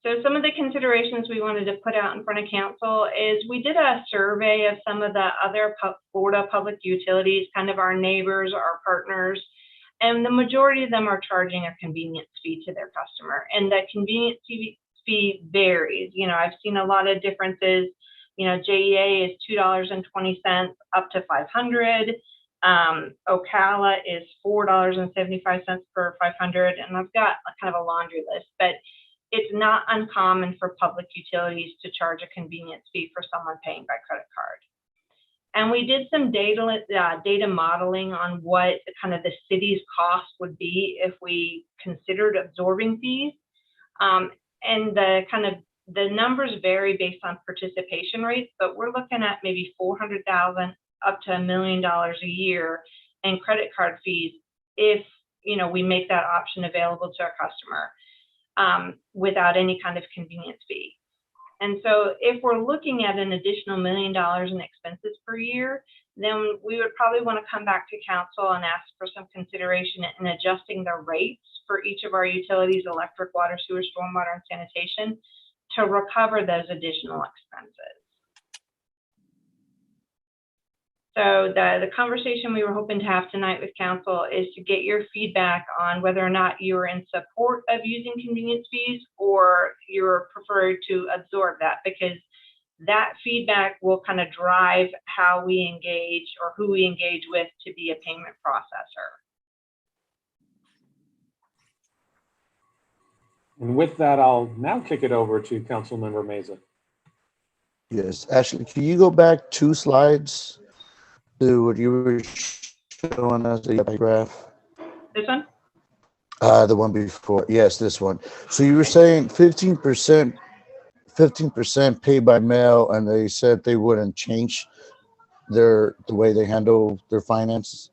S9: So some of the considerations we wanted to put out in front of council is we did a survey of some of the other Florida public utilities, kind of our neighbors, our partners, and the majority of them are charging a convenience fee to their customer. And that convenience fee varies. I've seen a lot of differences. JEA is $2.20 up to $500. Ocala is $4.75 per 500, and I've got kind of a laundry list, but it's not uncommon for public utilities to charge a convenience fee for someone paying by credit card. And we did some data modeling on what kind of the city's cost would be if we considered absorbing fees, and the numbers vary based on participation rates, but we're looking at maybe $400,000 up to $1 million a year in credit card fees if we make that option available to our customer without any kind of convenience fee. And so if we're looking at an additional $1 million in expenses per year, then we would probably want to come back to council and ask for some consideration in adjusting the rates for each of our utilities, electric, water, sewer, stormwater, and sanitation, to recover those additional expenses. So the conversation we were hoping to have tonight with council is to get your feedback on whether or not you're in support of using convenience fees or you're preferred to absorb that, because that feedback will kind of drive how we engage or who we engage with to be a payment processor.
S1: And with that, I'll now kick it over to Councilmember Meza.
S6: Yes, Ashley, can you go back 2 slides to what you were showing us, the graph?
S9: This one?
S6: The one before. Yes, this one. So you were saying 15% pay by mail, and they said they wouldn't change the way they handle their finances.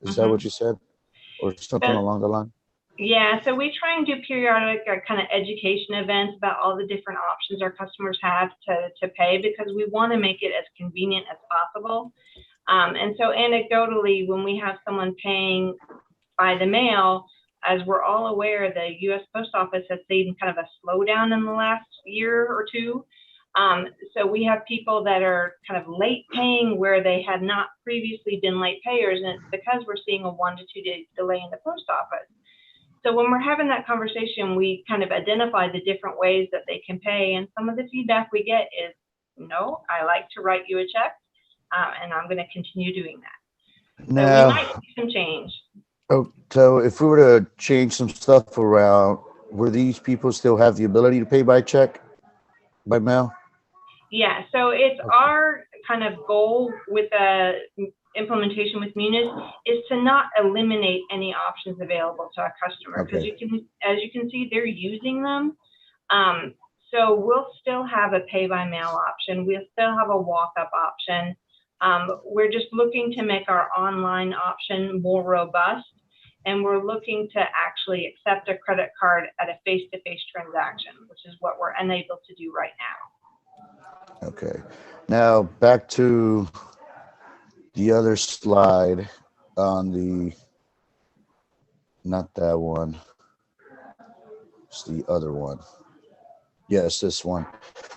S6: Is that what you said? Or something along the line?
S9: Yeah, so we try and do periodic kind of education events about all the different options our customers have to pay, because we want to make it as convenient as possible. And so anecdotally, when we have someone paying by the mail, as we're all aware, the U.S. Post Office has seen kind of a slowdown in the last year or two. So we have people that are kind of late paying where they had not previously been late payers, and it's because we're seeing a 1 to 2 day delay in the post office. So when we're having that conversation, we kind of identify the different ways that they can pay, and some of the feedback we get is, no, I like to write you a check, and I'm going to continue doing that. So
S6: Now,
S9: we might see some change.
S6: oh, so if we were to change some stuff around, will these people still have the ability to pay by check, by mail?
S9: Yeah, so it's our kind of goal with the implementation with Munis is to not eliminate any options available to our customer, because as you can see, they're using them. So we'll still have a pay by mail option. We'll still have a walk up option. We're just looking to make our online option more robust. And we're looking to actually accept a credit card at a face-to-face transaction, which is what we're unable to do right now.
S6: Okay. Now back to the other slide on the, not that one, it's the other one. Yes, this one.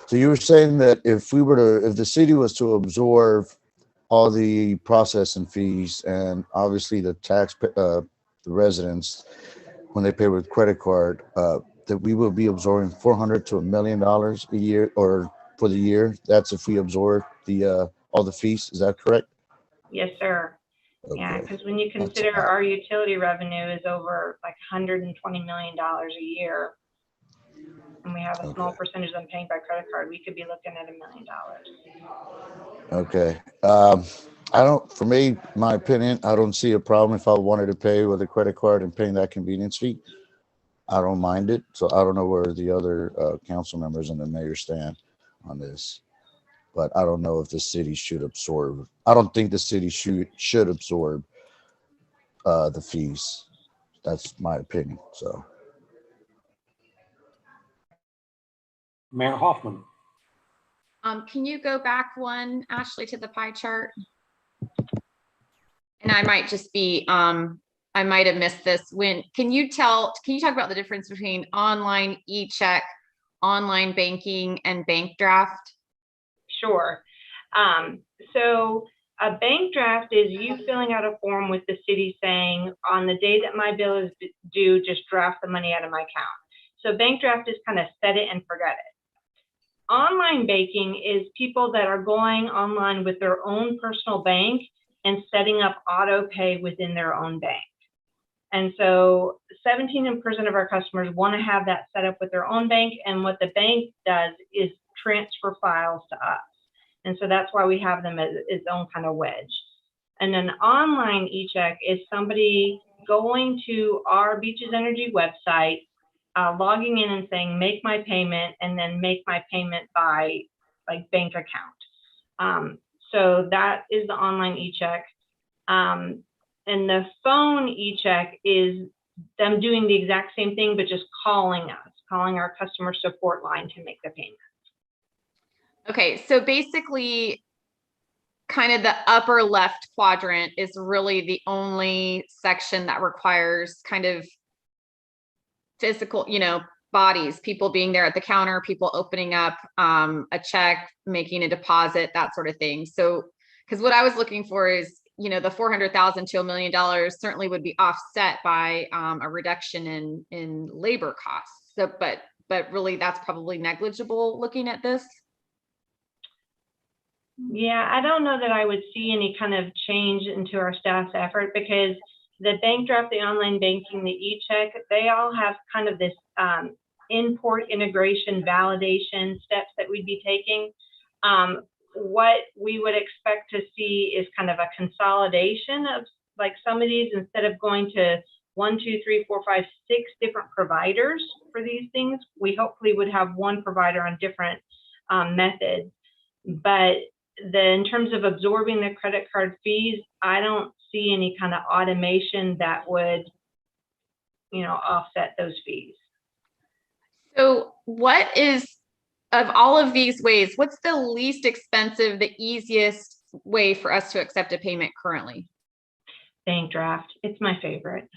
S6: So you were saying that if the city was to absorb all the processing fees and obviously the the residents, when they pay with credit card, that we will be absorbing $400 to $1 million a year, or for the year. That's if we absorb the all the fees. Is that correct?
S9: Yes, sir.
S6: Okay.
S9: Yeah, because when you consider our utility revenue is over like $120 million a year, and we have a small percentage of them paying by credit card, we could be looking at $1 million.
S6: Okay. For me, my opinion, I don't see a problem if I wanted to pay with a credit card and paying that convenience fee. I don't mind it. So I don't know where the other council members and the mayor stand on this, but I don't know if the city should absorb. I don't think the city should absorb the fees. That's my opinion. So.
S1: Mayor Hoffman.
S5: Can you go back one, Ashley, to the pie chart? And I might just be, I might have missed this. Can you talk about the difference between online e-check, online banking, and bank draft?
S9: Sure. So a bank draft is you filling out a form with the city saying, on the day that my bill is due, just draft the money out of my account. So bank draft is kind of set it and forget it. Online banking is people that are going online with their own personal bank and setting up auto pay within their own bank. And so 17% of our customers want to have that set up with their own bank. And what the bank does is transfer files to us. And so that's why we have them as its own kind of wedge. And then online e-check is somebody going to our Beaches Energy website, logging in and saying, make my payment, and then make my payment by like bank account. So that is the online e-check. And the phone e-check is them doing the exact same thing, but just calling us, calling our customer support line to make the payment.
S5: Okay, so basically kind of the upper left quadrant is really the only section that requires kind of physical, bodies, people being there at the counter, people opening up a check, making a deposit, that sort of thing. So, because what I was looking for is, the $400,000 to $1 million certainly would be offset by a reduction in labor costs. So, but really that's probably negligible looking at this.
S9: Yeah, I don't know that I would see any kind of change into our staff's effort, because the bank draft, the online banking, the e-check, they all have kind of this import integration validation steps that we'd be taking. What we would expect to see is kind of a consolidation of like some of these, instead of going to 1, 2, 3, 4, 5, 6 different providers for these things, we hopefully would have one provider on different methods. But in terms of absorbing the credit card fees, I don't see any kind of automation that would, offset those fees.
S5: So what is, of all of these ways, what's the least expensive, the easiest way for us to accept a payment currently?
S9: Bank draft. It's my favorite.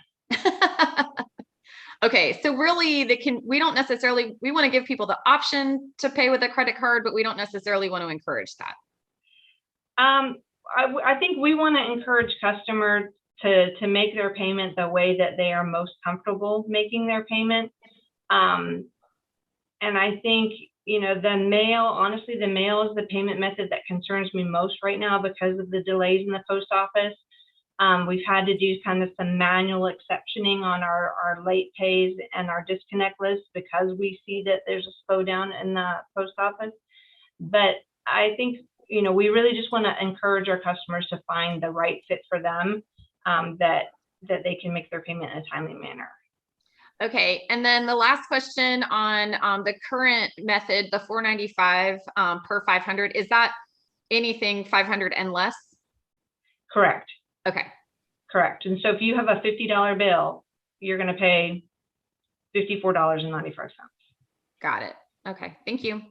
S5: Okay, so really we don't necessarily, we want to give people the option to pay with a credit card, but we don't necessarily want to encourage that.
S9: I think we want to encourage customers to make their payment the way that they are most comfortable making their payment. And I think, the mail, honestly, the mail is the payment method that concerns me most right now because of the delays in the post office. We've had to do kind of some manual exceptioning on our late pays and our disconnect list because we see that there's a slowdown in the post office. But I think, we really just want to encourage our customers to find the right fit for them, that they can make their payment in a timely manner.
S5: Okay, and then the last question on the current method, the 495 per 500, is that anything 500 and less?
S9: Correct.
S5: Okay.
S9: Correct. And so if you have a $50 bill, you're going to pay $54.95.
S5: Got it. Okay, thank you.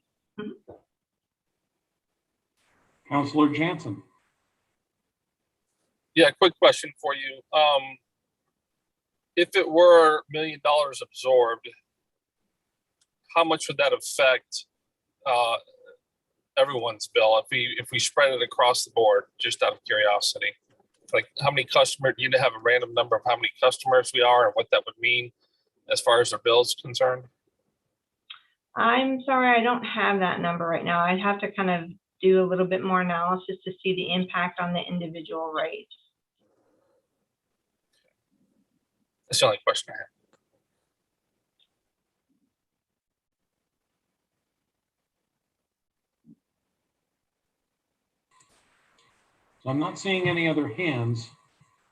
S1: Counselor Jansen.
S7: Yeah, quick question for you. If it were $1 million absorbed, how much would that affect everyone's bill if we spread it across the board? Just out of curiosity, like how many customers? Do you have a random number of how many customers we are and what that would mean as far as their bills concerned?
S9: I'm sorry, I don't have that number right now. I'd have to kind of do a little bit more analysis to see the impact on the individual rates.
S7: That's the only question I have.
S1: So I'm not seeing any other hands.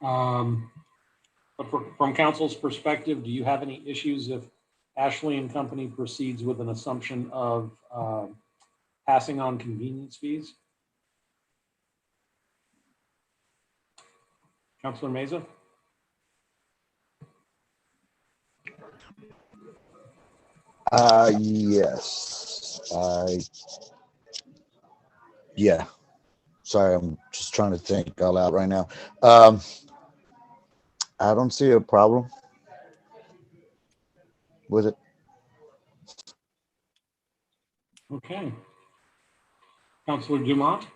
S1: But from council's perspective, do you have any issues if Ashley and Company proceeds with an assumption of passing on convenience fees? Councilor Meza?
S6: Yes. Yeah. Sorry, I'm just trying to think all out right now. I don't see a problem with it.
S1: Okay. Councilor Dumont?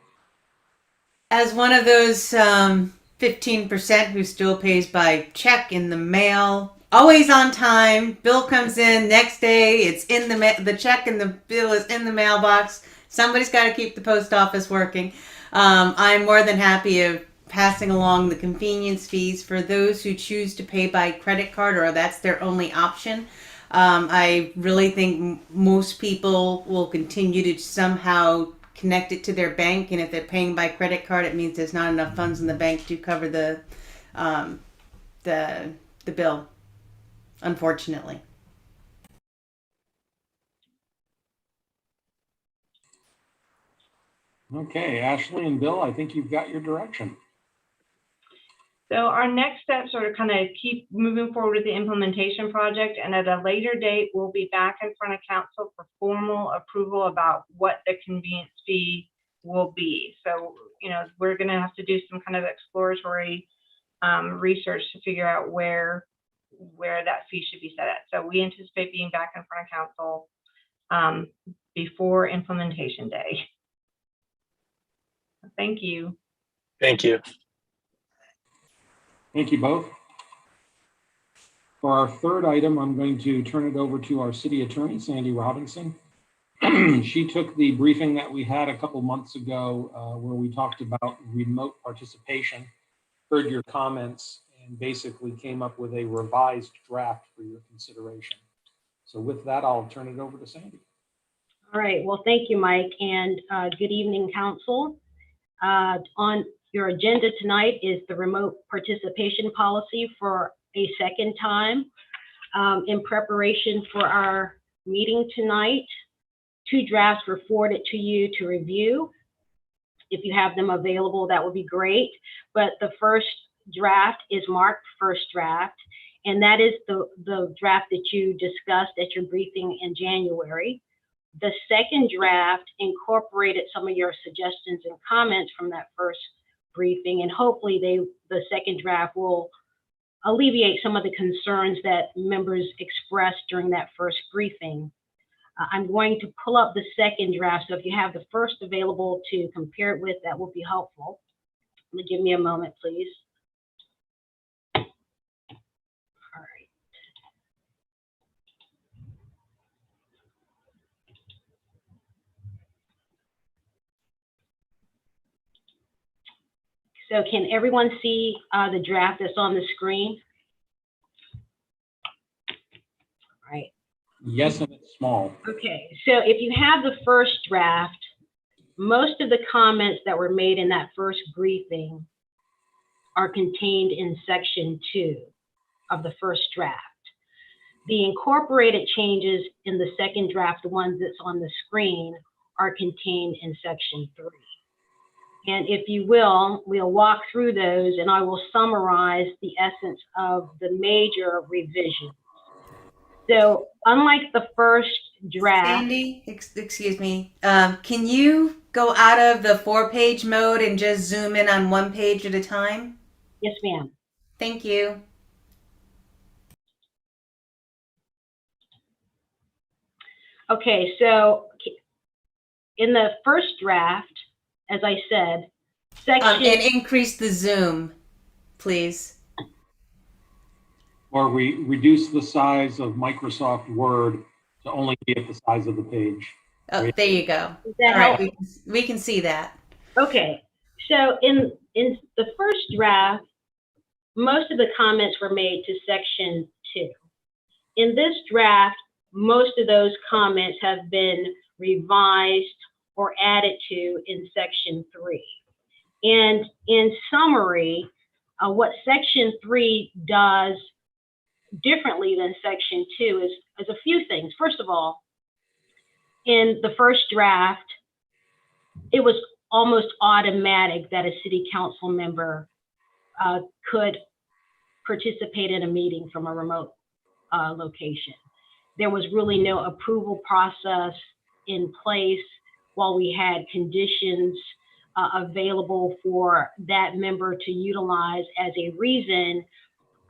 S8: As one of those 15% who still pays by check in the mail, always on time, bill comes in next day, it's in the check and the bill is in the mailbox. Somebody's got to keep the post office working. I'm more than happy of passing along the convenience fees for those who choose to pay by credit card or that's their only option. I really think most people will continue to somehow connect it to their bank, and if they're paying by credit card, it means there's not enough funds in the bank to cover the bill, unfortunately.
S1: Okay, Ashley and Bill, I think you've got your direction.
S9: So our next steps are to kind of keep moving forward with the implementation project, and at a later date, we'll be back in front of council for formal approval about what the convenience fee will be. So, you know, we're going to have to do some kind of exploratory research to figure out where that fee should be set at. So we anticipate being back in front of council before implementation day. Thank you.
S10: Thank you.
S1: Thank you both. For our third item, I'm going to turn it over to our city attorney, Sandy Robinson. She took the briefing that we had a couple months ago where we talked about remote participation, heard your comments, and basically came up with a revised draft for your consideration. So with that, I'll turn it over to Sandy.
S11: All right. Well, thank you, Mike, and good evening, council. On your agenda tonight is the remote participation policy for a second time. In preparation for our meeting tonight, 2 drafts were forwarded to you to review. If you have them available, that would be great. But the first draft is marked first draft, and that is the draft that you discussed at your briefing in January. The second draft incorporated some of your suggestions and comments from that first briefing, and hopefully the second draft will alleviate some of the concerns that members expressed during that first briefing. I'm going to pull up the second draft, so if you have the first available to compare it with, that will be helpful. Give me a moment, please. All right. So can everyone see the draft that's on the screen? All right.
S1: Yes, and it's small.
S11: Okay, so if you have the first draft, most of the comments that were made in that first briefing are contained in section 2 of the first draft. The incorporated changes in the second draft, the ones that's on the screen, are contained in section 3. And if you will, we'll walk through those and I will summarize the essence of the major revisions. So unlike the first draft.
S8: Sandy, excuse me. Can you go out of the 4-page mode and just zoom in on 1 page at a time?
S11: Yes, ma'am.
S8: Thank you.
S11: Okay, so in the first draft, as I said, section.
S8: And increase the zoom, please.
S1: Or we reduce the size of Microsoft Word to only be at the size of the page.
S8: Oh, there you go.
S11: Does that
S8: All right,
S11: help?
S8: we can see that.
S11: Okay, so in the first draft, most of the comments were made to section 2. In this draft, most of those comments have been revised or added to in section 3. And in summary, what section 3 does differently than section 2 is a few things. First of all, in the first draft, it was almost automatic that a city council member could participate in a meeting from a remote location. There was really no approval process in place while we had conditions available for that member to utilize as a reason.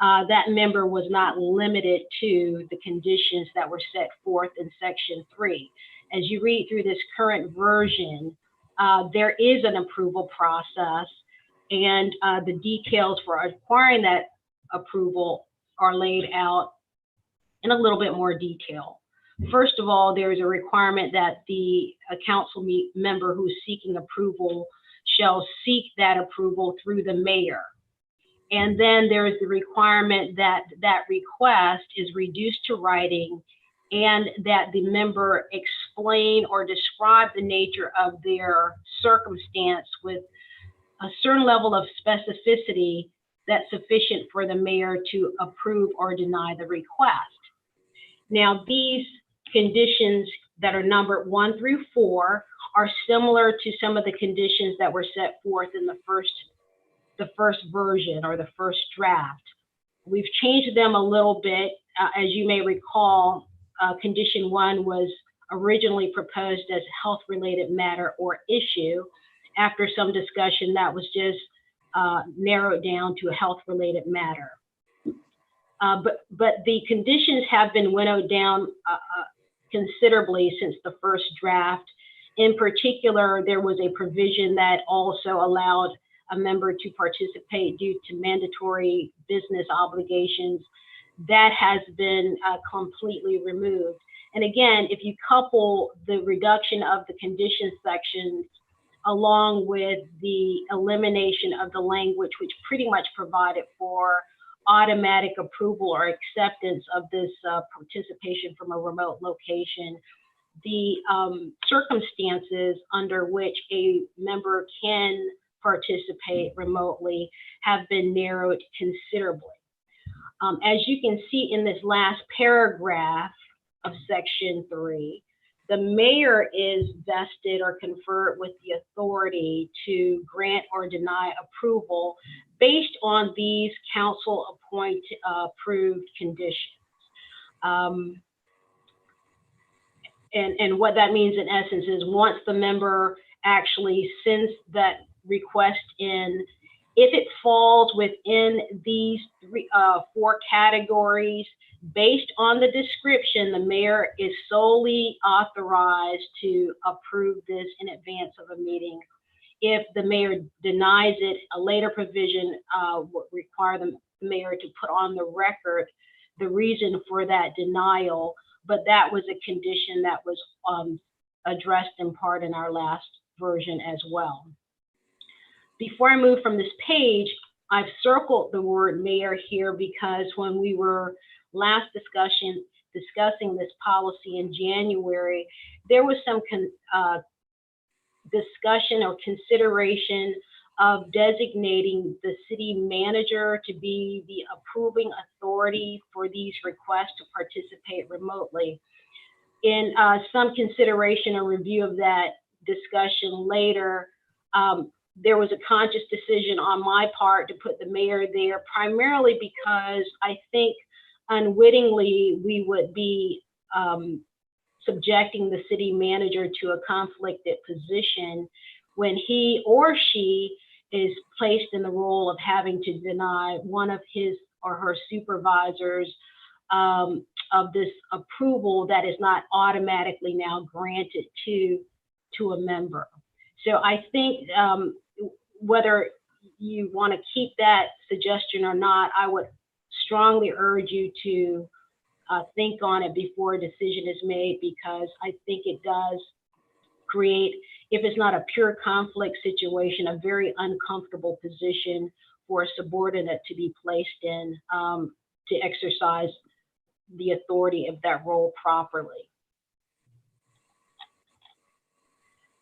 S11: That member was not limited to the conditions that were set forth in section 3. As you read through this current version, there is an approval process, and the details for acquiring that approval are laid out in a little bit more detail. First of all, there is a requirement that the council member who is seeking approval shall seek that approval through the mayor. And then there is the requirement that that request is reduced to writing and that the member explain or describe the nature of their circumstance with a certain level of specificity that's sufficient for the mayor to approve or deny the request. Now, these conditions that are numbered 1 through 4 are similar to some of the conditions that were set forth in the first version or the first draft. We've changed them a little bit. As you may recall, condition 1 was originally proposed as a health-related matter or issue. After some discussion, that was just narrowed down to a health-related matter. But the conditions have been winnowed down considerably since the first draft. In particular, there was a provision that also allowed a member to participate due to mandatory business obligations. That has been completely removed. And again, if you couple the reduction of the conditions section along with the elimination of the language, which pretty much provided for automatic approval or acceptance of this participation from a remote location, the circumstances under which a member can participate remotely have been narrowed considerably. As you can see in this last paragraph of section 3, the mayor is vested or conferred with the authority to grant or deny approval based on these council approved conditions. And what that means in essence is once the member actually sends that request in, if it falls within these 4 categories, based on the description, the mayor is solely authorized to approve this in advance of a meeting. If the mayor denies it, a later provision would require the mayor to put on the record the reason for that denial, but that was a condition that was addressed in part in our last version as well. Before I move from this page, I've circled the word mayor here because when we were last discussing this policy in January, there was some discussion or consideration of designating the city manager to be the approving authority for these requests to participate remotely. In some consideration or review of that discussion later, there was a conscious decision on my part to put the mayor there, primarily because I think unwittingly we would be subjecting the city manager to a conflicted position when he or she is placed in the role of having to deny one of his or her supervisors of this approval that is not automatically now granted to a member. So I think whether you want to keep that suggestion or not, I would strongly urge you to think on it before a decision is made, because I think it does create, if it's not a pure conflict situation, a very uncomfortable position for a subordinate to be placed in to exercise the authority of that role properly.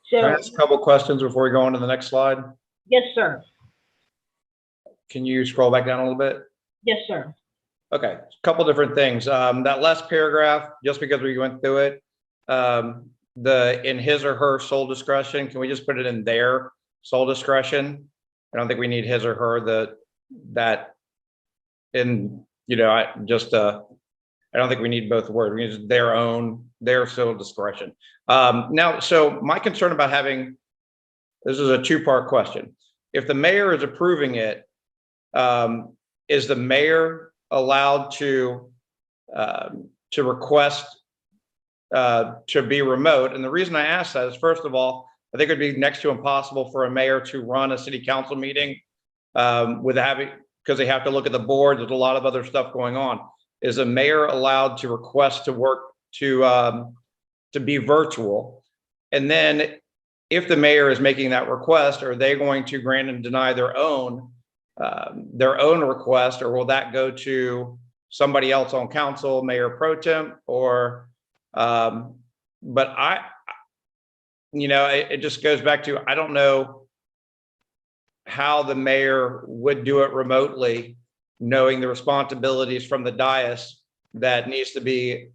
S4: Can I
S11: So,
S4: ask a couple questions before we go on to the next slide?
S11: yes, sir.
S4: Can you scroll back down a little bit?
S11: Yes, sir.
S4: Okay, a couple different things. That last paragraph, just because we went through it, the in his or her sole discretion, can we just put it in their sole discretion? I don't think we need his or her, that in, you know, I don't think we need both words. We need just their sole discretion. Now, so my concern about having, this is a two-part question. If the mayor is approving it, is the mayor allowed to request to be remote? And the reason I ask that is, first of all, I think it'd be next to impossible for a mayor to run a city council meeting because they have to look at the board. There's a lot of other stuff going on. Is a mayor allowed to request to work to be virtual? And then if the mayor is making that request, are they going to grant and deny their own request, or will that go to somebody else on council, mayor pro tem, or but it just goes back to, I don't know how the mayor would do it remotely, knowing the responsibilities from the dais that needs to be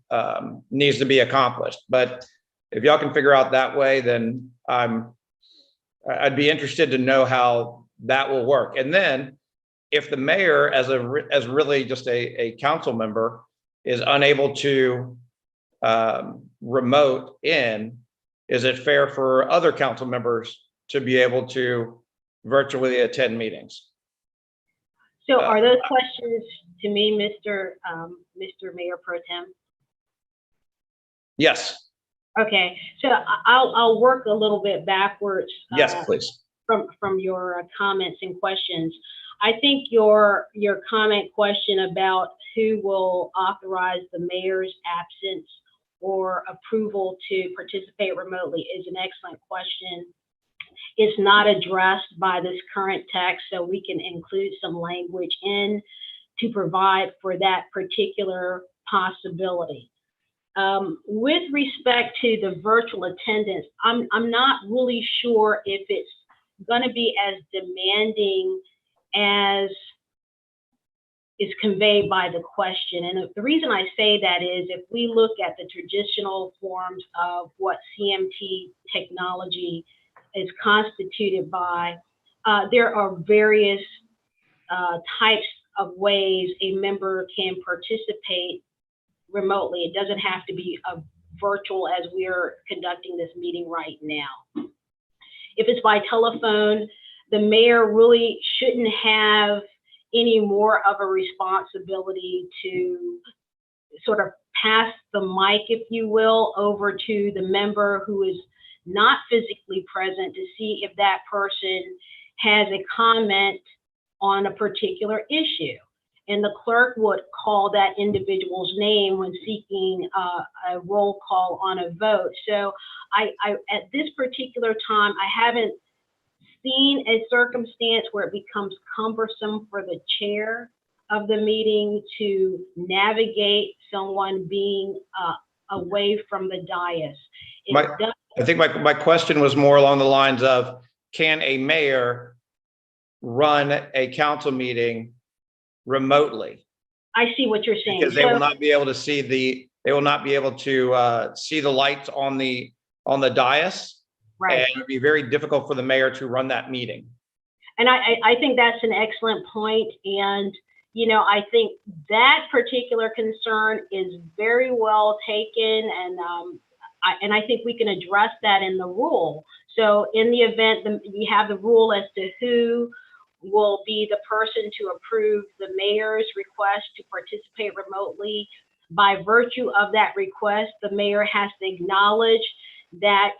S4: accomplished. But if y'all can figure out that way, then I'd be interested to know how that will work. And then if the mayor, as really just a council member, is unable to remote in, is it fair for other council members to be able to virtually attend meetings?
S11: So are those questions to me, Mr. Mayor Pro Tem?
S4: Yes.
S11: Okay, so I'll work a little bit backwards.
S4: Yes, please.
S11: From your comments and questions. I think your comment question about who will authorize the mayor's absence or approval to participate remotely is an excellent question. It's not addressed by this current text, so we can include some language in to provide for that particular possibility. With respect to the virtual attendance, I'm not really sure if it's going to be as demanding as is conveyed by the question. And the reason I say that is, if we look at the traditional forms of what CMT technology is constituted by, there are various types of ways a member can participate remotely. It doesn't have to be a virtual as we're conducting this meeting right now. If it's by telephone, the mayor really shouldn't have any more of a responsibility to sort of pass the mic, if you will, over to the member who is not physically present to see if that person has a comment on a particular issue. And the clerk would call that individual's name when seeking a roll call on a vote. So I at this particular time, I haven't seen a circumstance where it becomes cumbersome for the chair of the meeting to navigate someone being away from the dais.
S4: I think my question was more along the lines of, can a mayor run a council meeting remotely
S11: I see what you're saying.
S4: because they
S11: So-
S4: will not be able to see they will not be able to see the lights on the dais.
S11: Right.
S4: And it would be very difficult for the mayor to run that meeting.
S11: And I think that's an excellent point. And, you know, I think that particular concern is very well taken. And I think we can address that in the rule. So in the event you have the rule as to who will be the person to approve the mayor's request to participate remotely. By virtue of that request, the mayor has to acknowledge that,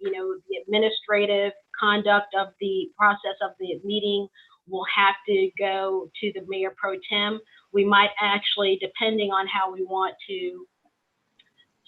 S11: you know, the administrative conduct of the process of the meeting will have to go to the mayor pro tem. We might actually, depending on how we want to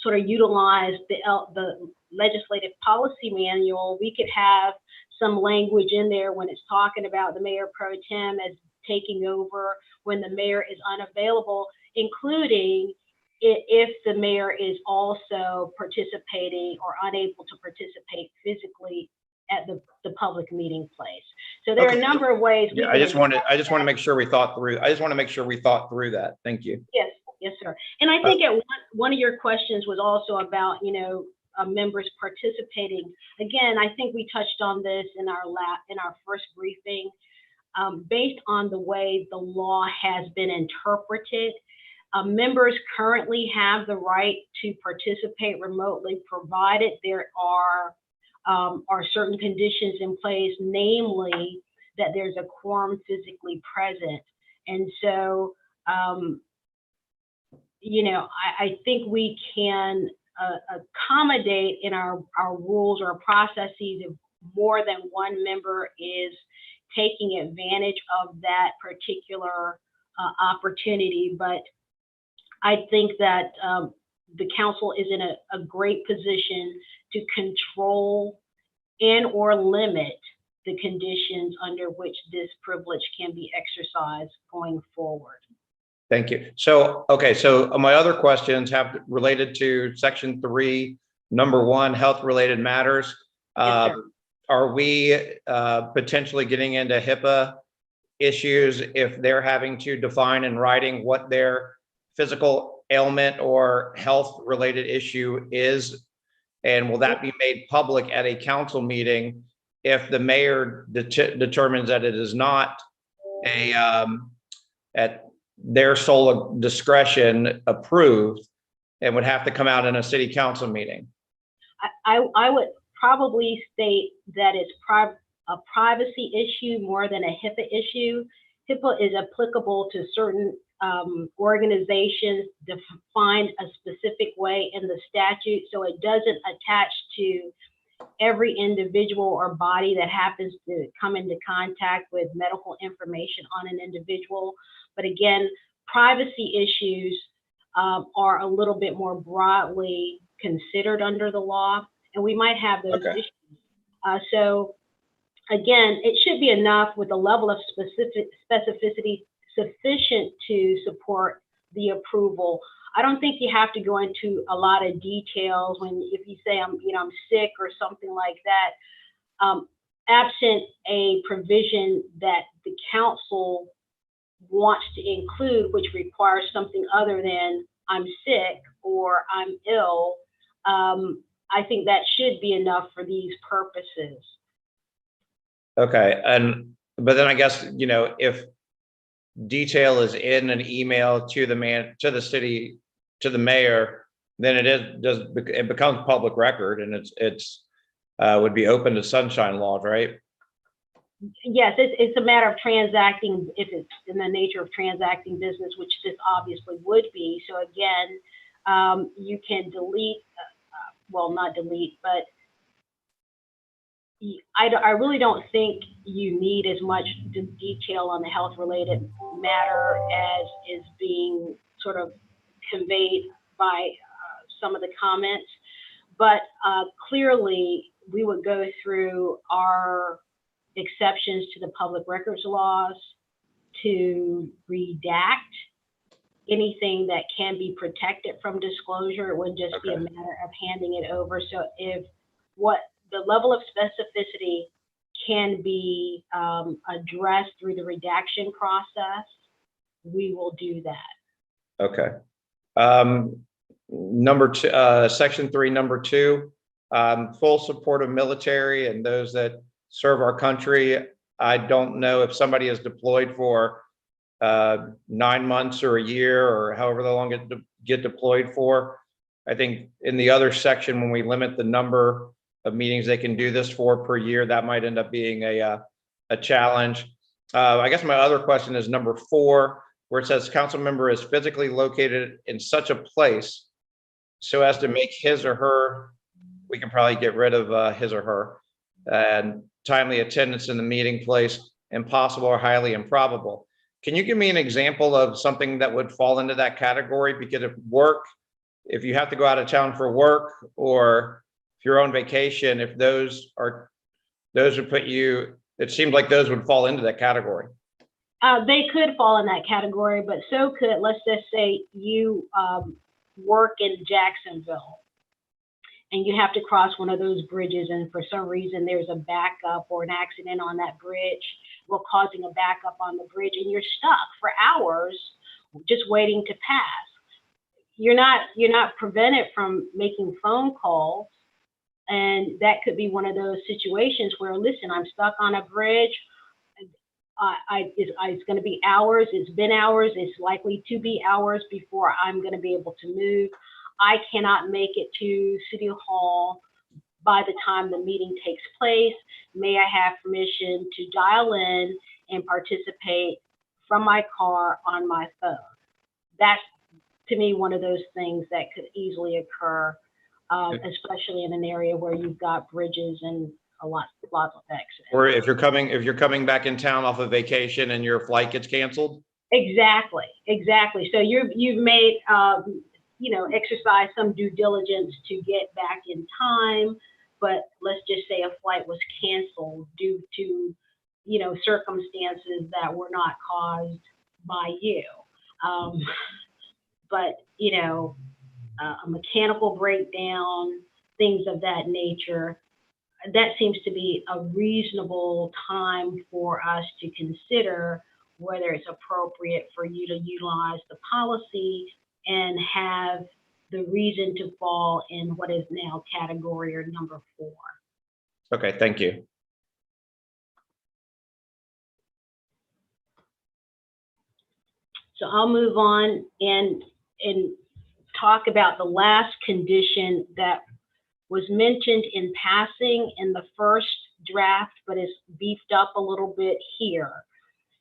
S11: sort of utilize the legislative policy manual, we could have some language in there when it's talking about the mayor pro tem as taking over when the mayor is unavailable, including if the mayor is also participating or unable to participate physically at the public meeting place. So there are a number of ways.
S4: Yeah, I just want to make sure we thought through. I just want to make sure we thought through that. Thank you.
S11: Yes, yes, sir. And I think one of your questions was also about, you know, members participating. Again, I think we touched on this in our first briefing. Based on the way the law has been interpreted, members currently have the right to participate remotely, provided there are certain conditions in place, namely that there's a quorum physically present. And so, you know, I think we can accommodate in our rules or processes if more than one member is taking advantage of that particular opportunity. But I think that the council is in a great position to control and or limit the conditions under which this privilege can be exercised going forward.
S4: Thank you. So, okay, so my other questions have related to section 3, number 1, health related matters.
S11: Yes, sir.
S4: Are we potentially getting into HIPAA issues if they're having to define in writing what their physical ailment or health related issue is? And will that be made public at a council meeting if the mayor determines that it is not at their sole discretion approved and would have to come out in a city council meeting?
S11: I would probably state that it's a privacy issue more than a HIPAA issue. HIPAA is applicable to certain organizations defined a specific way in the statute, so it doesn't attach to every individual or body that happens to come into contact with medical information on an individual. But again, privacy issues are a little bit more broadly considered under the law, and we might have those issues. So again, it should be enough with a level of specificity sufficient to support the approval. I don't think you have to go into a lot of details if you say I'm sick or something like that. Absent a provision that the council wants to include, which requires something other than I'm sick or I'm ill, I think that should be enough for these purposes.
S4: Okay, but then I guess, you know, if detail is in an email to the city, to the mayor, then it becomes public record, and it's would be open to sunshine laws, right?
S11: Yes, it's a matter of transacting, if it's in the nature of transacting business, which this obviously would be. So again, you can delete, well, not delete, but I really don't think you need as much detail on the health related matter as is being sort of conveyed by some of the comments. But clearly we would go through our exceptions to the public records laws to redact anything that can be protected from disclosure. It wouldn't just be a matter of handing it over. So if the level of specificity can be addressed through the redaction process, we will do that.
S4: Okay. Number two, section 3, number 2, full support of military and those that serve our country. I don't know if somebody is deployed for 9 months or a year or however long it get deployed for. I think in the other section, when we limit the number of meetings they can do this for per year, that might end up being a challenge. I guess my other question is number 4, where it says council member is physically located in such a place so as to make his or her, we can probably get rid of his or her, and timely attendance in the meeting place impossible or highly improbable. Can you give me an example of something that would fall into that category? Because if you have to go out of town for work, or if you're on vacation, if those would put you, it seems like those would fall into that category.
S11: They could fall in that category, but so could, let's just say you work in Jacksonville and you have to cross one of those bridges, and for some reason there's a backup or an accident on that bridge, well, causing a backup on the bridge, and you're stuck for hours just waiting to pass. You're not prevented from making phone calls, and that could be one of those situations where, listen, I'm stuck on a bridge. It's going to be hours. It's been hours. It's likely to be hours before I'm going to be able to move. I cannot make it to City Hall by the time the meeting takes place. May I have permission to dial in and participate from my car on my phone? That's, to me, one of those things that could easily occur, especially in an area where you've got bridges and lots of accidents.
S4: Or if you're coming back in town off of vacation and your flight gets canceled.
S11: Exactly. So you've made exercise some due diligence to get back in time, but let's just say a flight was canceled due to circumstances that were not caused by you. But a mechanical breakdown, things of that nature, that seems to be a reasonable time for us to consider whether it's appropriate for you to utilize the policy and have the reason to fall in what is now category or number 4.
S4: Okay, thank you.
S11: So I'll move on and talk about the last condition that was mentioned in passing in the first draft, but is beefed up a little bit here.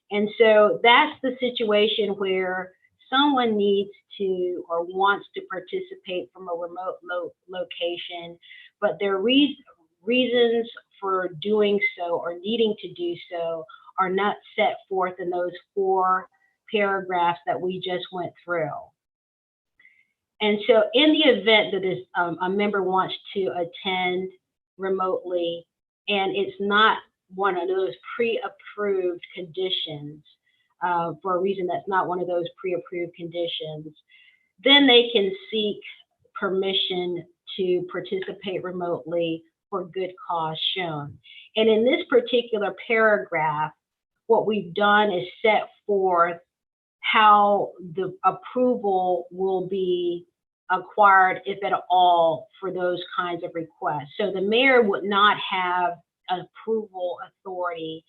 S11: And so that's the situation where someone needs to or wants to participate from a remote location, but their reasons for doing so or needing to do so are not set forth in those 4 paragraphs that we just went through. And so in the event that a member wants to attend remotely and it's not one of those pre-approved conditions, for a reason that's not one of those pre-approved conditions, then they can seek permission to participate remotely for good cause shown. And in this particular paragraph, what we've done is set forth how the approval will be acquired, if at all, for those kinds of requests. So the mayor would not have approval authority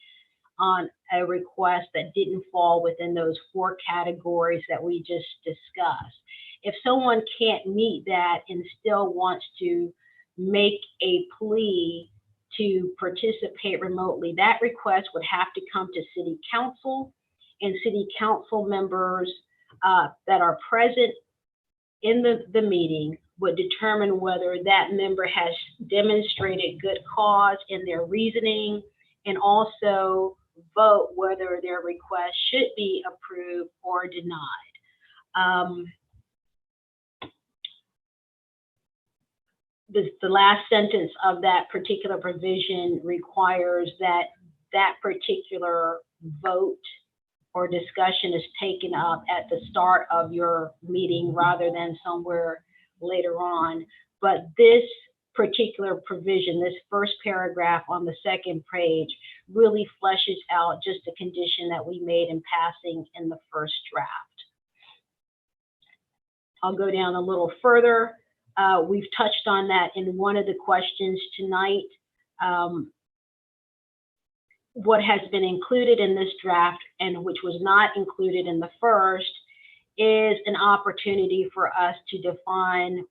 S11: on a request that didn't fall within those 4 categories that we just discussed. If someone can't meet that and still wants to make a plea to participate remotely, that request would have to come to City Council, and City Council members that are present in the meeting would determine whether that member has demonstrated good cause in their reasoning, and also vote whether their request should be approved or denied. The last sentence of that particular provision requires that that particular vote or discussion is taken up at the start of your meeting rather than somewhere later on. But this particular provision, this first paragraph on the second page, really fleshes out just a condition that we made in passing in the first draft. I'll go down a little further. We've touched on that in one of the questions tonight. What has been included in this draft and which was not included in the first is an opportunity for us to define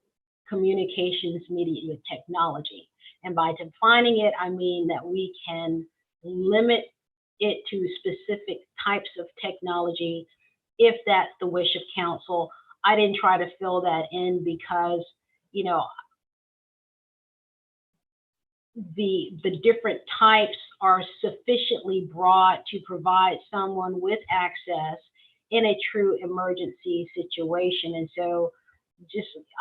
S11: communications media with technology. And by defining it, I mean that we can limit it to specific types of technology if that's the wish of council. I didn't try to fill that in because, you know, the different types are sufficiently broad to provide someone with access in a true emergency situation. And so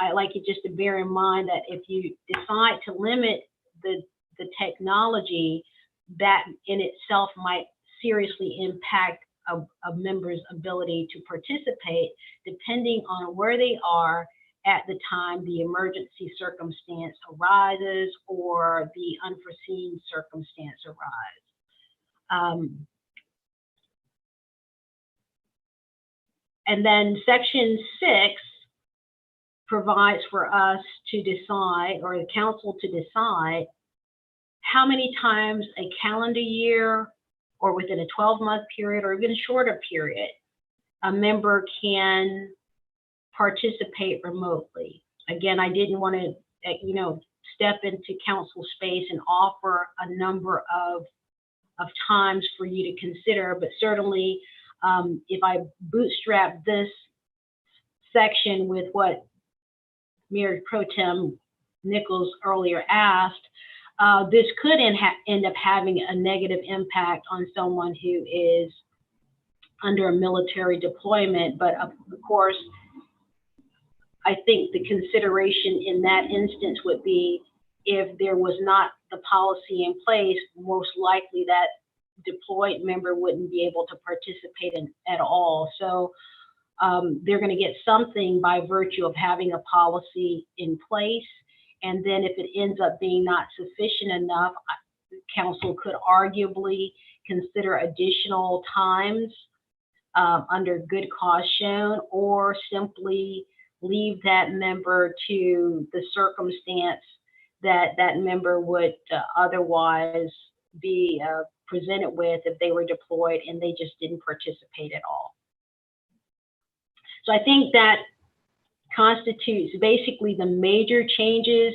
S11: I like you just to bear in mind that if you decide to limit the technology, that in itself might seriously impact a member's ability to participate, depending on where they are at the time the emergency circumstance arises or the unforeseen circumstance arises. And then section 6 provides for us to decide, or the council to decide, how many times a calendar year or within a 12-month period or even a shorter period a member can participate remotely. Again, I didn't want to, you know, step into council space and offer a number of times for you to consider, but certainly if I bootstrap this section with what Mayor Pro Tem Nichols earlier asked, this could end up having a negative impact on someone who is under a military deployment. But of course, I think the consideration in that instance would be if there was not the policy in place, most likely that deployed member wouldn't be able to participate at all. So they're going to get something by virtue of having a policy in place. And then if it ends up being not sufficient enough, council could arguably consider additional times under good cause shown, or simply leave that member to the circumstance that that member would otherwise be presented with if they were deployed and they just didn't participate at all. So I think that constitutes basically the major changes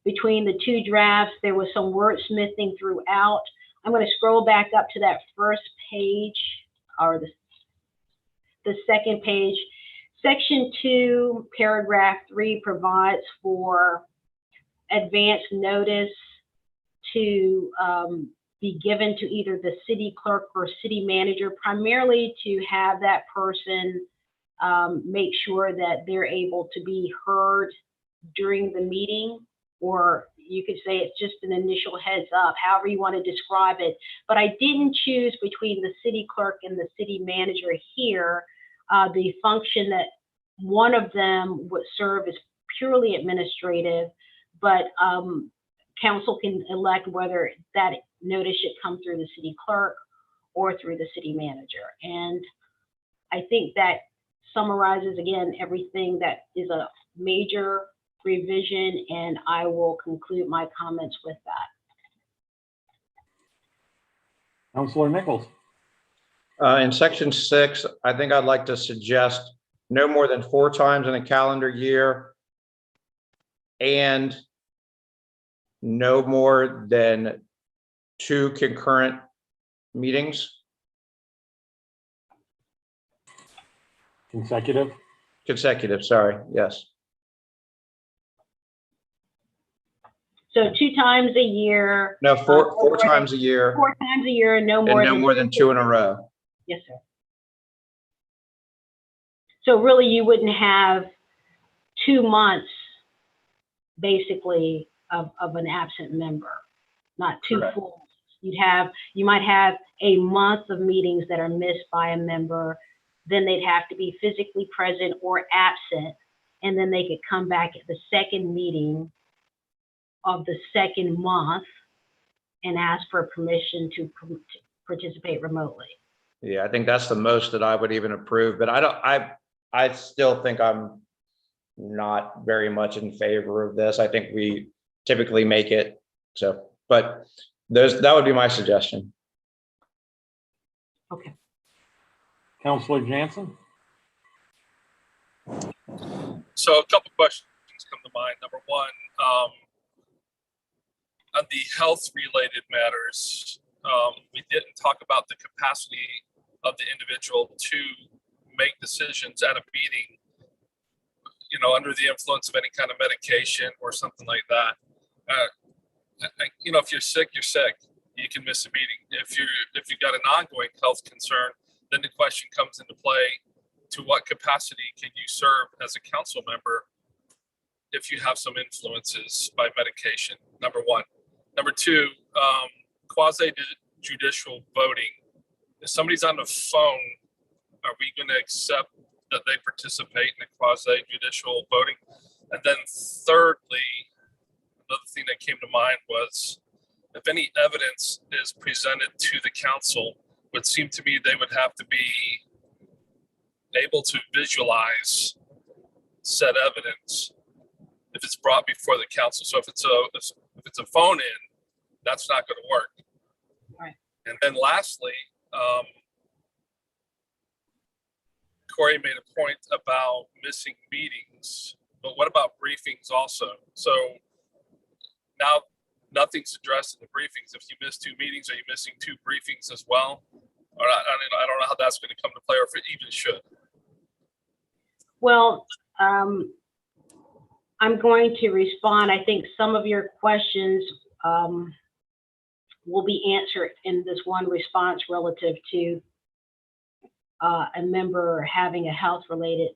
S11: between the two drafts. There was some wordsmithing throughout. I'm going to scroll back up to that first page, or the second page. Section 2, paragraph 3 provides for advance notice to be given to either the city clerk or city manager, primarily to have that person make sure that they're able to be heard during the meeting, or you could say it's just an initial heads up, however you want to describe it. But I didn't choose between the city clerk and the city manager here. The function that one of them would serve is purely administrative, but council can elect whether that notice should come through the city clerk or through the city manager. And I think that summarizes, again, everything that is a major revision, and I will conclude my comments with that.
S1: Councilor Nichols.
S4: In section 6, I think I'd like to suggest no more than 4 times in a calendar year and no more than 2 concurrent meetings. Consecutive, sorry, yes.
S11: So 2 times a year.
S4: No, four times a year.
S11: 4 times a year, and no more
S4: than 2 in a row.
S11: Yes, sir. So really, you wouldn't have 2 months, basically, of an absent member, not 2
S1: Correct.
S11: full. You might have a month of meetings that are missed by a member. Then they'd have to be physically present or absent, and then they could come back at the second meeting of the second month and ask for permission to participate remotely.
S4: Yeah, I think that's the most that I would even approve, but I still think I'm not very much in favor of this. I think we typically make it so, but that would be my suggestion.
S11: Okay.
S1: Councilor Jansen?
S7: So a couple questions come to mind. Number one, on the health related matters, we didn't talk about the capacity of the individual to make decisions at a meeting, under the influence of any kind of medication or something like that. If you're sick, you're sick. You can miss a meeting. If you've got an ongoing health concern, then the question comes into play: to what capacity can you serve as a council member if you have some influences by medication? Number one. Number two, quasi-judicial voting. If somebody's on the phone, are we going to accept that they participate in the quasi-judicial voting? And then thirdly, another thing that came to mind was, if any evidence is presented to the council, it would seem to me they would have to be able to visualize said evidence if it's brought before the council. So if it's a phone in, that's not going to work.
S11: Right.
S7: And then lastly, Corey made a point about missing meetings, but what about briefings also? So now nothing's addressed in the briefings. If you miss 2 meetings, are you missing 2 briefings as well? Or I don't know how that's going to come to play, or if it even should.
S11: Well, I'm going to respond. I think some of your questions will be answered in this one response relative to a member having a health-related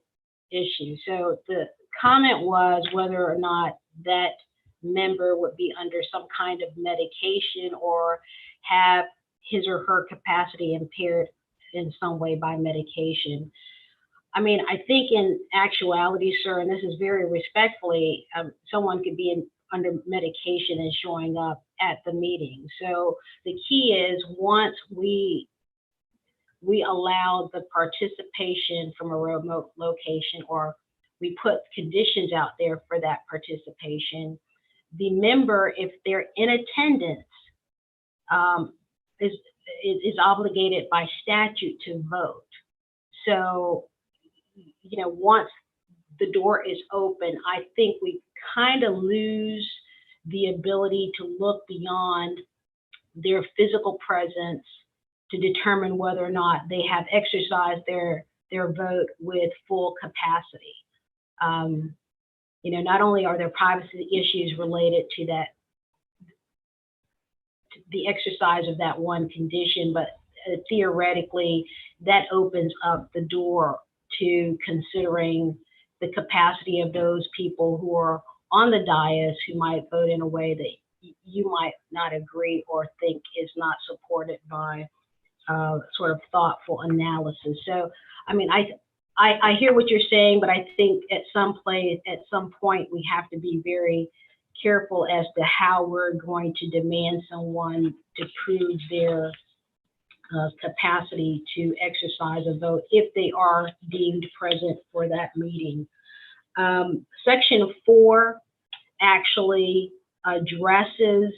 S11: issue. So the comment was whether or not that member would be under some kind of medication or have his or her capacity impaired in some way by medication. I mean, I think in actuality, sir, and this is very respectfully, someone could be under medication and showing up at the meeting. So the key is, once we allow the participation from a remote location, or we put conditions out there for that participation, the member, if they're in attendance, is obligated by statute to vote. So, once the door is open, I think we kind of lose the ability to look beyond their physical presence to determine whether or not they have exercised their vote with full capacity. Not only are there privacy issues related to that, to the exercise of that one condition, but theoretically that opens up the door to considering the capacity of those people who are on the dais who might vote in a way that you might not agree or think is not supported by sort of thoughtful analysis. So, I mean, I hear what you're saying, but I think at some point we have to be very careful as to how we're going to demand someone to prove their capacity to exercise a vote if they are deemed present for that meeting. Section 4 actually addresses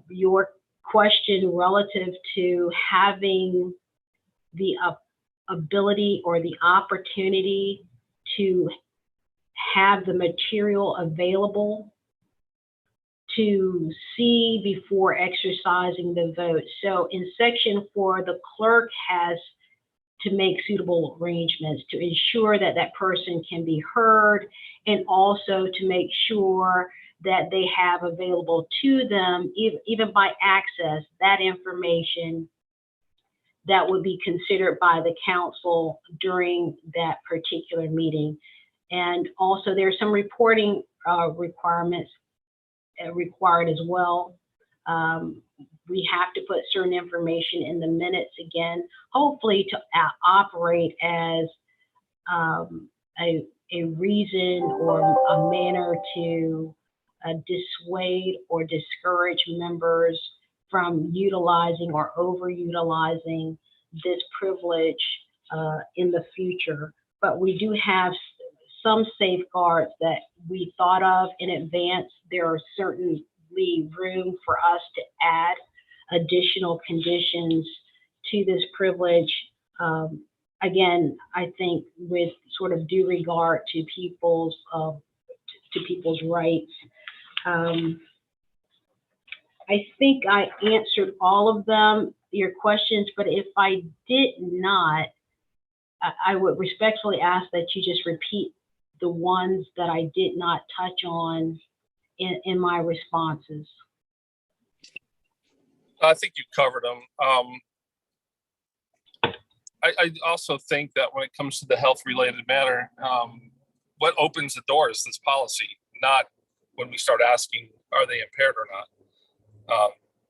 S11: your question relative to having the ability or the opportunity to have the material available to see before exercising the vote. So in Section 4, the clerk has to make suitable arrangements to ensure that that person can be heard, and also to make sure that they have available to them, even by access, that information that would be considered by the council during that particular meeting. And also there's some reporting requirements required as well. We have to put certain information in the minutes again, hopefully to operate as a reason or a manner to dissuade or discourage members from utilizing or overutilizing this privilege in the future. But we do have some safeguards that we thought of in advance. There are certainly room for us to add additional conditions to this privilege. Again, I think with sort of due regard to people's rights. I think I answered all of them, your questions, but if I did not, I would respectfully ask that you just repeat the ones that I did not touch on in my responses.
S7: I think you covered them. I also think that when it comes to the health-related matter, what opens the door is this policy, not when we start asking, are they impaired or not?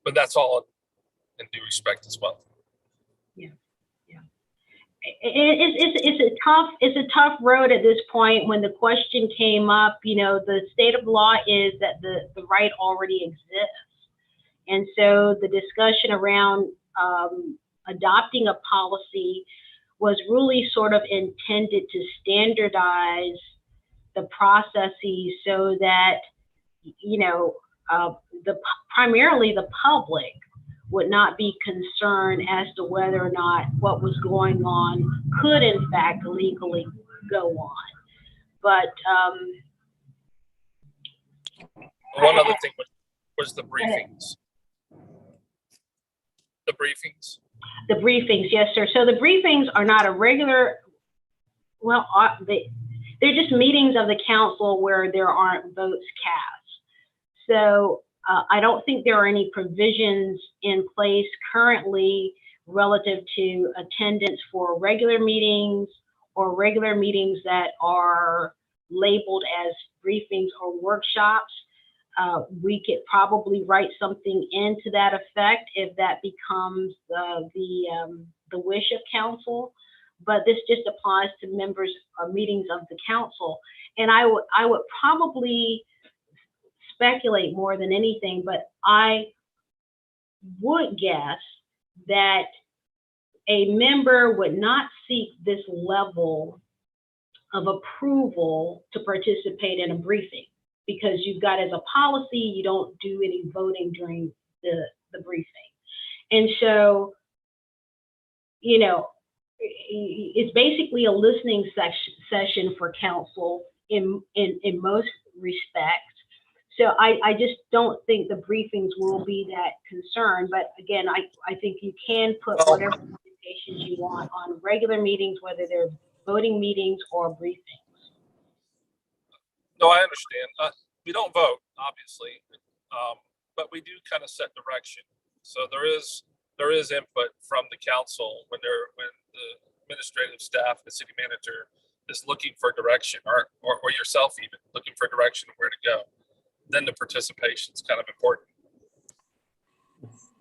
S7: But that's all in due respect as well.
S11: Yeah. It's a tough road at this point. When the question came up, the state of law is that the right already exists. And so the discussion around adopting a policy was really sort of intended to standardize the processes so that, primarily the public would not be concerned as to whether or not what was going on could in fact legally go on. But
S7: one other thing was the briefings. The briefings.
S11: The briefings, yes, sir. So the briefings are not a regular, they're just meetings of the council where there aren't votes cast. So I don't think there are any provisions in place currently relative to attendance for regular meetings or regular meetings that are labeled as briefings or workshops. We could probably write something into that effect if that becomes the wish of council. But this just applies to members or meetings of the council. And I would probably speculate more than anything, but I would guess that a member would not seek this level of approval to participate in a briefing, because you've got, as a policy, you don't do any voting during the briefing. And so, it's basically a listening session for council in most respects. So I just don't think the briefings will be that concerned. But again, I think you can put whatever presentations you want on regular meetings, whether they're voting meetings or briefings.
S7: No, I understand. We don't vote, obviously, but we do kind of set direction. So there is input from the council when the administrative staff, the city manager, is looking for direction, or yourself even looking for direction where to go. Then the participation is kind of important.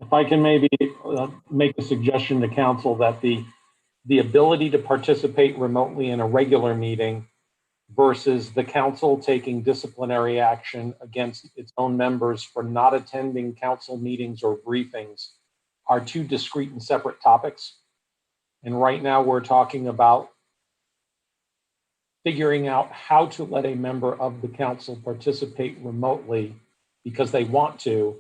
S1: If I can maybe make a suggestion to council that the ability to participate remotely in a regular meeting versus the council taking disciplinary action against its own members for not attending council meetings or briefings are two discrete and separate topics. And right now we're talking about figuring out how to let a member of the council participate remotely because they want to,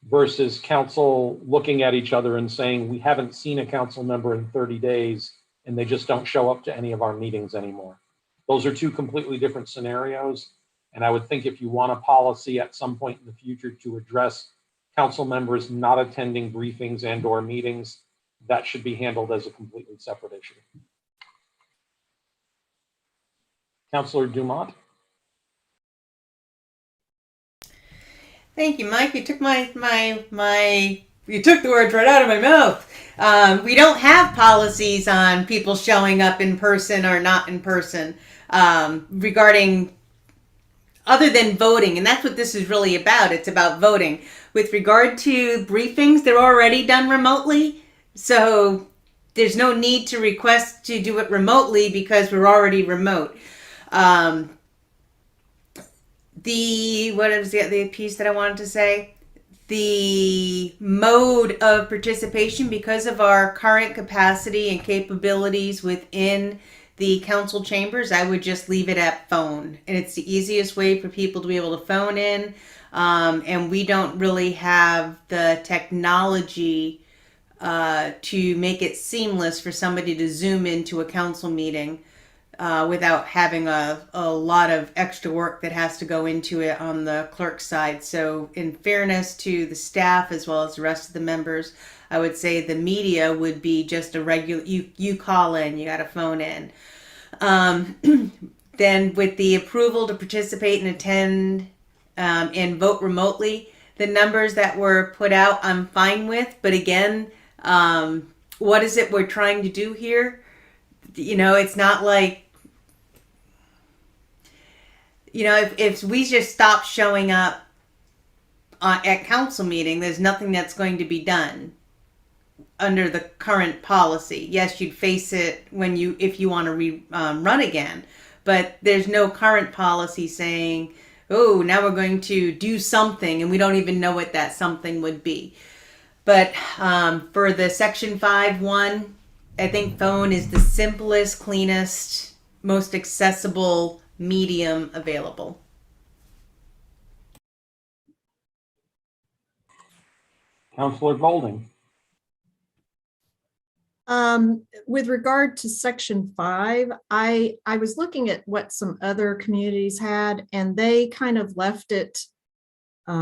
S1: versus council looking at each other and saying, we haven't seen a council member in 30 days and they just don't show up to any of our meetings anymore. Those are two completely different scenarios. And I would think if you want a policy at some point in the future to address council members not attending briefings and or meetings, that should be handled as a completely separate issue. Councilor Dumont.
S8: Thank you, Mike. You took you took the words right out of my mouth. We don't have policies on people showing up in person or not in person regarding other than voting. And that's what this is really about. It's about voting. With regard to briefings, they're already done remotely. So there's no need to request to do it remotely because we're already remote. what was the other piece that I wanted to say? The mode of participation, because of our current capacity and capabilities within the council chambers, I would just leave it at phone. And it's the easiest way for people to be able to phone in. And we don't really have the technology to make it seamless for somebody to zoom into a council meeting without having a lot of extra work that has to go into it on the clerk's side. So in fairness to the staff as well as the rest of the members, I would say the media would be just a regular, you call in, you got to phone in. Then with the approval to participate and attend and vote remotely, the numbers that were put out, I'm fine with. But again, what is it we're trying to do here? It's not like, if we just stop showing up at council meeting, there's nothing that's going to be done under the current policy. Yes, you'd face it if you want to run again, but there's no current policy saying, oh, now we're going to do something, and we don't even know what that something would be. But for the Section 5.1, I think phone is the simplest, cleanest, most accessible medium available.
S1: Councilor Golding.
S12: With regard to Section 5, I was looking at what some other communities had, and they kind of left it. They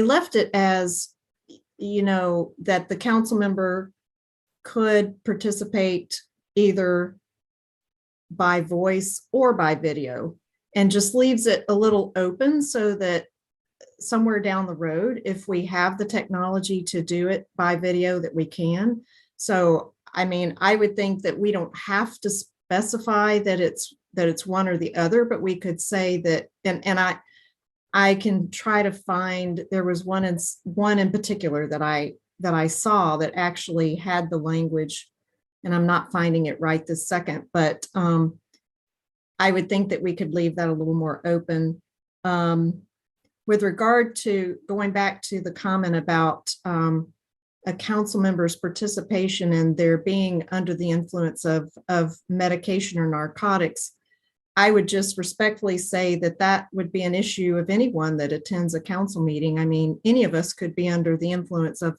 S12: left it as, that the council member could participate either by voice or by video, and just leaves it a little open so that somewhere down the road, if we have the technology to do it by video, that we can. So, I would think that we don't have to specify that it's one or the other, but we could say that, and I can try to find, there was one in particular that I saw that actually had the language, and I'm not finding it right this second, but I would think that we could leave that a little more open. With regard to going back to the comment about a council member's participation and their being under the influence of medication or narcotics, I would just respectfully say that would be an issue of anyone that attends a council meeting. Any of us could be under the influence of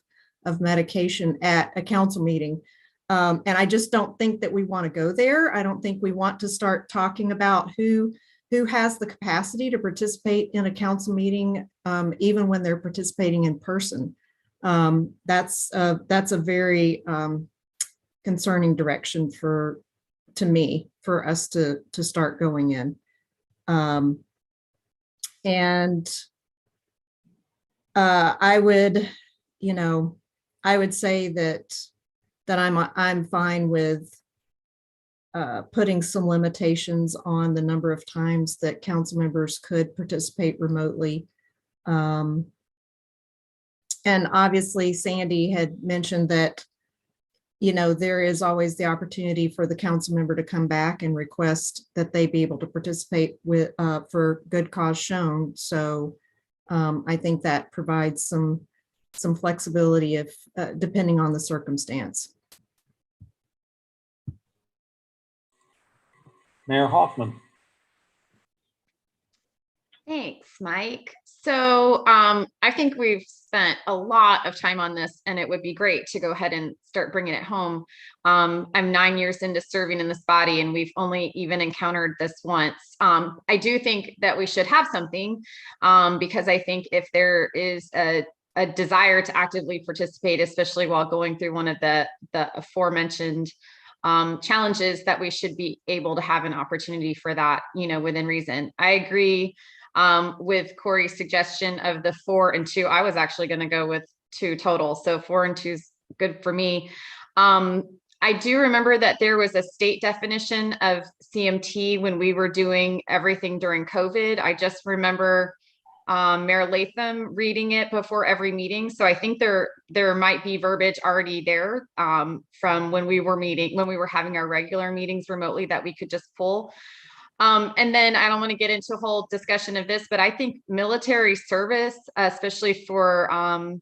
S12: medication at a council meeting. And I just don't think that we want to go there. I don't think we want to start talking about who has the capacity to participate in a council meeting, even when they're participating in person. That's a very concerning direction to me for us to start going in. And I would say that I'm fine with putting some limitations on the number of times that council members could participate remotely. And obviously Sandy had mentioned that, there is always the opportunity for the council member to come back and request that they be able to participate with for good cause shown. So I think that provides some flexibility if depending on the circumstance.
S1: Mayor Hoffman.
S5: Thanks, Mike. So I think we've spent a lot of time on this, and it would be great to go ahead and start bringing it home. I'm 9 years into serving in this body, and we've only even encountered this once. I do think that we should have something because I think if there is a desire to actively participate, especially while going through one of the aforementioned challenges, that we should be able to have an opportunity for that, within reason. I agree with Corey's suggestion of the 4 and 2. I was actually going to go with 2 total. So 4 and 2 is good for me. I do remember that there was a state definition of CMT when we were doing everything during COVID. I just remember Mayor Latham reading it before every meeting. So I think there might be verbiage already there from when we were having our regular meetings remotely that we could just pull. And then I don't want to get into a whole discussion of this, but I think military service, especially for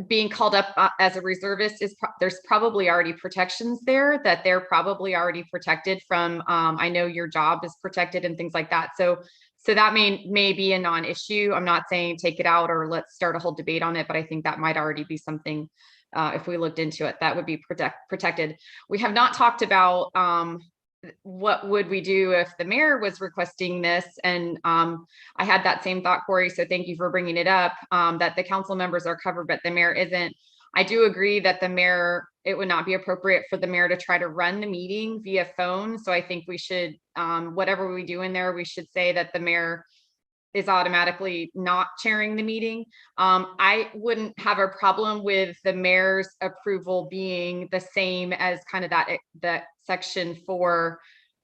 S5: being called up as a reservist, there's probably already protections there that they're probably already protected from. I know your job is protected and things like that. So that may be a non-issue. I'm not saying take it out or let's start a whole debate on it, but I think that might already be something, if we looked into it, that would be protected. We have not talked about what would we do if the mayor was requesting this? And I had that same thought, Corey. So thank you for bringing it up, that the council members are covered, but the mayor isn't. I do agree that the mayor, it would not be appropriate for the mayor to try to run the meeting via phone. So I think we should, whatever we do in there, we should say that the mayor is automatically not chairing the meeting. I wouldn't have a problem with the mayor's approval being the same as kind of that section 4,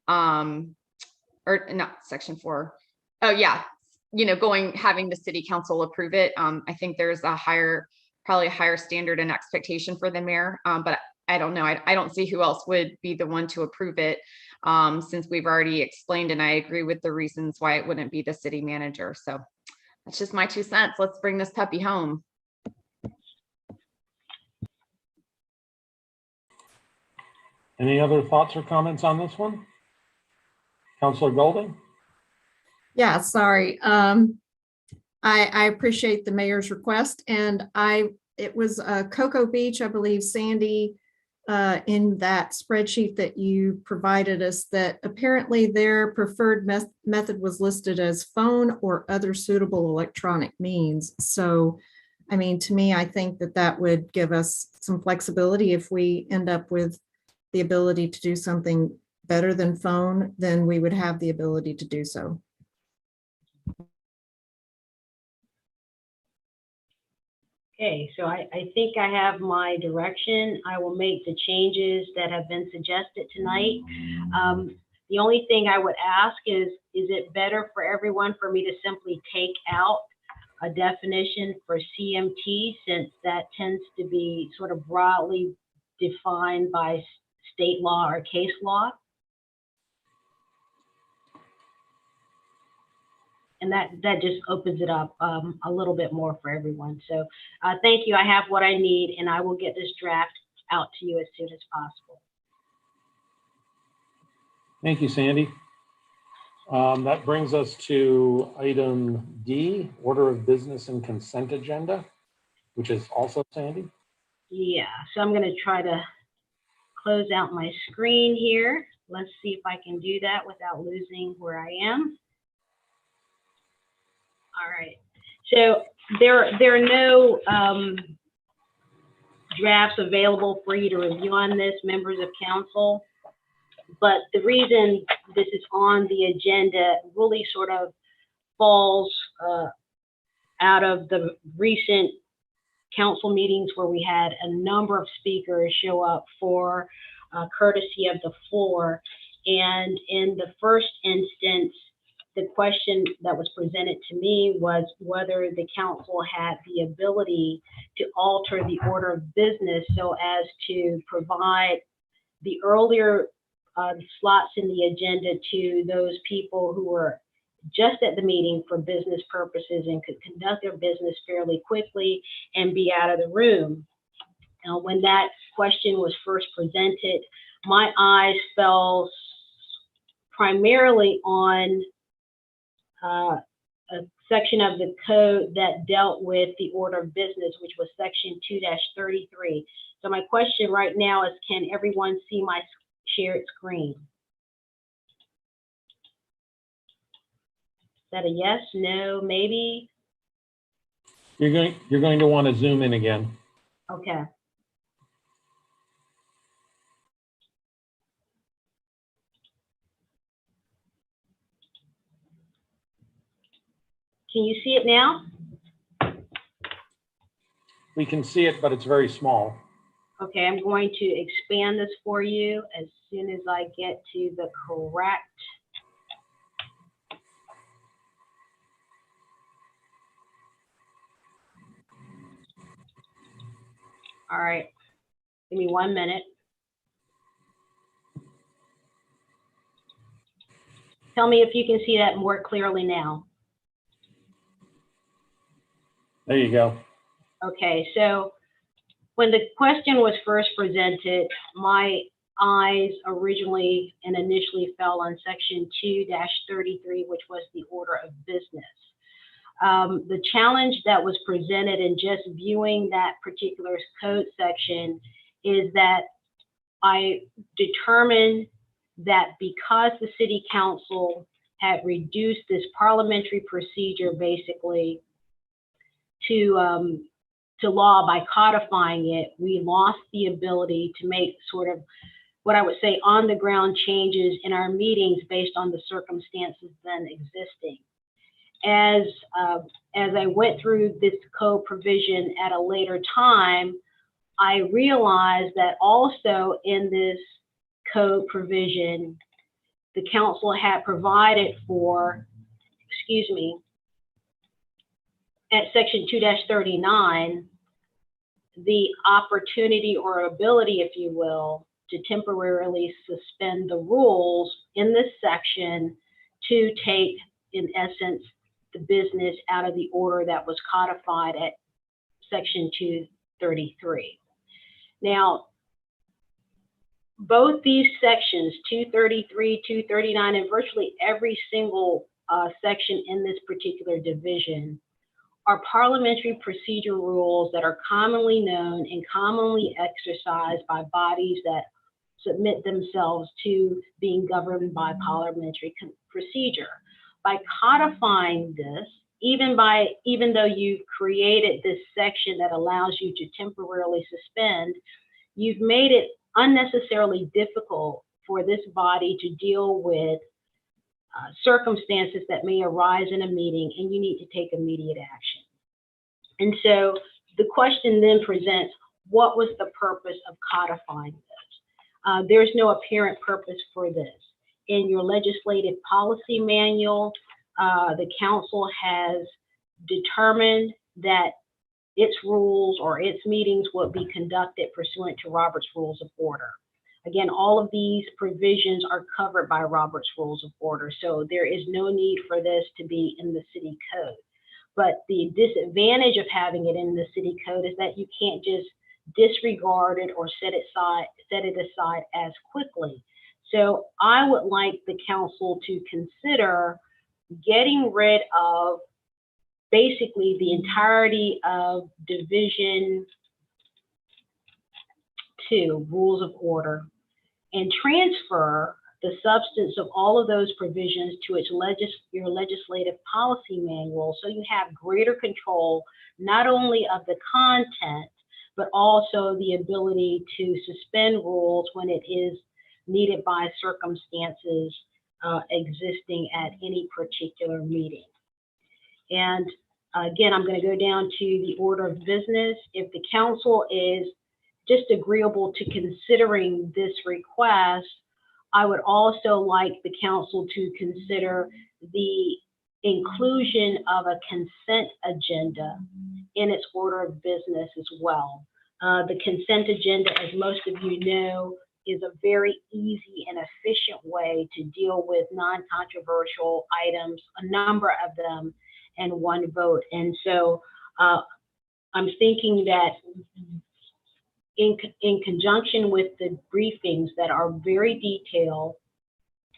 S5: or not section 4. Oh yeah, having the city council approve it. I think there's probably a higher standard and expectation for the mayor, but I don't know. I don't see who else would be the one to approve it, since we've already explained, and I agree with the reasons why it wouldn't be the city manager. So that's just my 2 cents. Let's bring this puppy home.
S1: Any other thoughts or comments on this one? Councilor Golding?
S12: Yeah, sorry. I appreciate the mayor's request, and it was Cocoa Beach, I believe, Sandy, in that spreadsheet that you provided us, that apparently their preferred method was listed as phone or other suitable electronic means. So, I mean, to me, I think that would give us some flexibility. If we end up with the ability to do something better than phone, then we would have the ability to do so.
S11: Okay, so I think I have my direction. I will make the changes that have been suggested tonight. The only thing I would ask is it better for everyone for me to simply take out a definition for CMT, since that tends to be sort of broadly defined by state law or case law? And that just opens it up a little bit more for everyone. So thank you. I have what I need, and I will get this draft out to you as soon as possible.
S1: Thank you, Sandy. That brings us to item D, order of business and consent agenda, which is also Sandy.
S11: Yeah, so I'm going to try to close out my screen here. Let's see if I can do that without losing where I am. All right, so there are no drafts available for you to review on this, members of council. But the reason this is on the agenda really sort of falls out of the recent council meetings where we had a number of speakers show up for courtesy of the floor. And in the first instance, the question that was presented to me was whether the council had the ability to alter the order of business so as to provide the earlier slots in the agenda to those people who were just at the meeting for business purposes and could conduct their business fairly quickly and be out of the room. Now, when that question was first presented, my eyes fell primarily on a section of the code that dealt with the order of business, which was section 2-33. So my question right now is, can everyone see my shared screen? Is that a yes, no, maybe?
S1: You're going to want to zoom in again.
S11: Okay. Can you see it now?
S1: We can see it, but it's very small.
S11: Okay, I'm going to expand this for you as soon as I get to the correct. All right, give me 1 minute. Tell me if you can see that more clearly now.
S1: There you go.
S11: Okay, so when the question was first presented, my eyes originally and initially fell on section 2-33, which was the order of business. The challenge that was presented in just viewing that particular code section is that I determined that because the city council had reduced this parliamentary procedure basically to law by codifying it, we lost the ability to make sort of what I would say on the ground changes in our meetings based on the circumstances then existing. As I went through this code provision at a later time, I realized that also in this code provision, the council had provided for, excuse me, at section 2-39, the opportunity or ability, if you will, to temporarily suspend the rules in this section to take, in essence, the business out of the order that was codified at section 233. Now, both these sections, 233, 239, and virtually every single section in this particular division are parliamentary procedure rules that are commonly known and commonly exercised by bodies that submit themselves to being governed by parliamentary procedure. By codifying this, even though you've created this section that allows you to temporarily suspend, you've made it unnecessarily difficult for this body to deal with circumstances that may arise in a meeting and you need to take immediate action. And so the question then presents, what was the purpose of codifying this? There's no apparent purpose for this. In your legislative policy manual, the council has determined that its rules or its meetings would be conducted pursuant to Robert's Rules of Order. Again, all of these provisions are covered by Robert's Rules of Order, so there is no need for this to be in the city code. But the disadvantage of having it in the city code is that you can't just disregard it or set it aside as quickly. So I would like the council to consider getting rid of basically the entirety of Division 2, Rules of Order, and transfer the substance of all of those provisions to your legislative policy manual, so you have greater control not only of the content, but also the ability to suspend rules when it is needed by circumstances existing at any particular meeting. And again, I'm going to go down to the order of business. If the council is just agreeable to considering this request, I would also like the council to consider the inclusion of a consent agenda in its order of business as well. The consent agenda, as most of you know, is a very easy and efficient way to deal with non-controversial items, a number of them, and one vote. And so I'm thinking that in conjunction with the briefings that are very detailed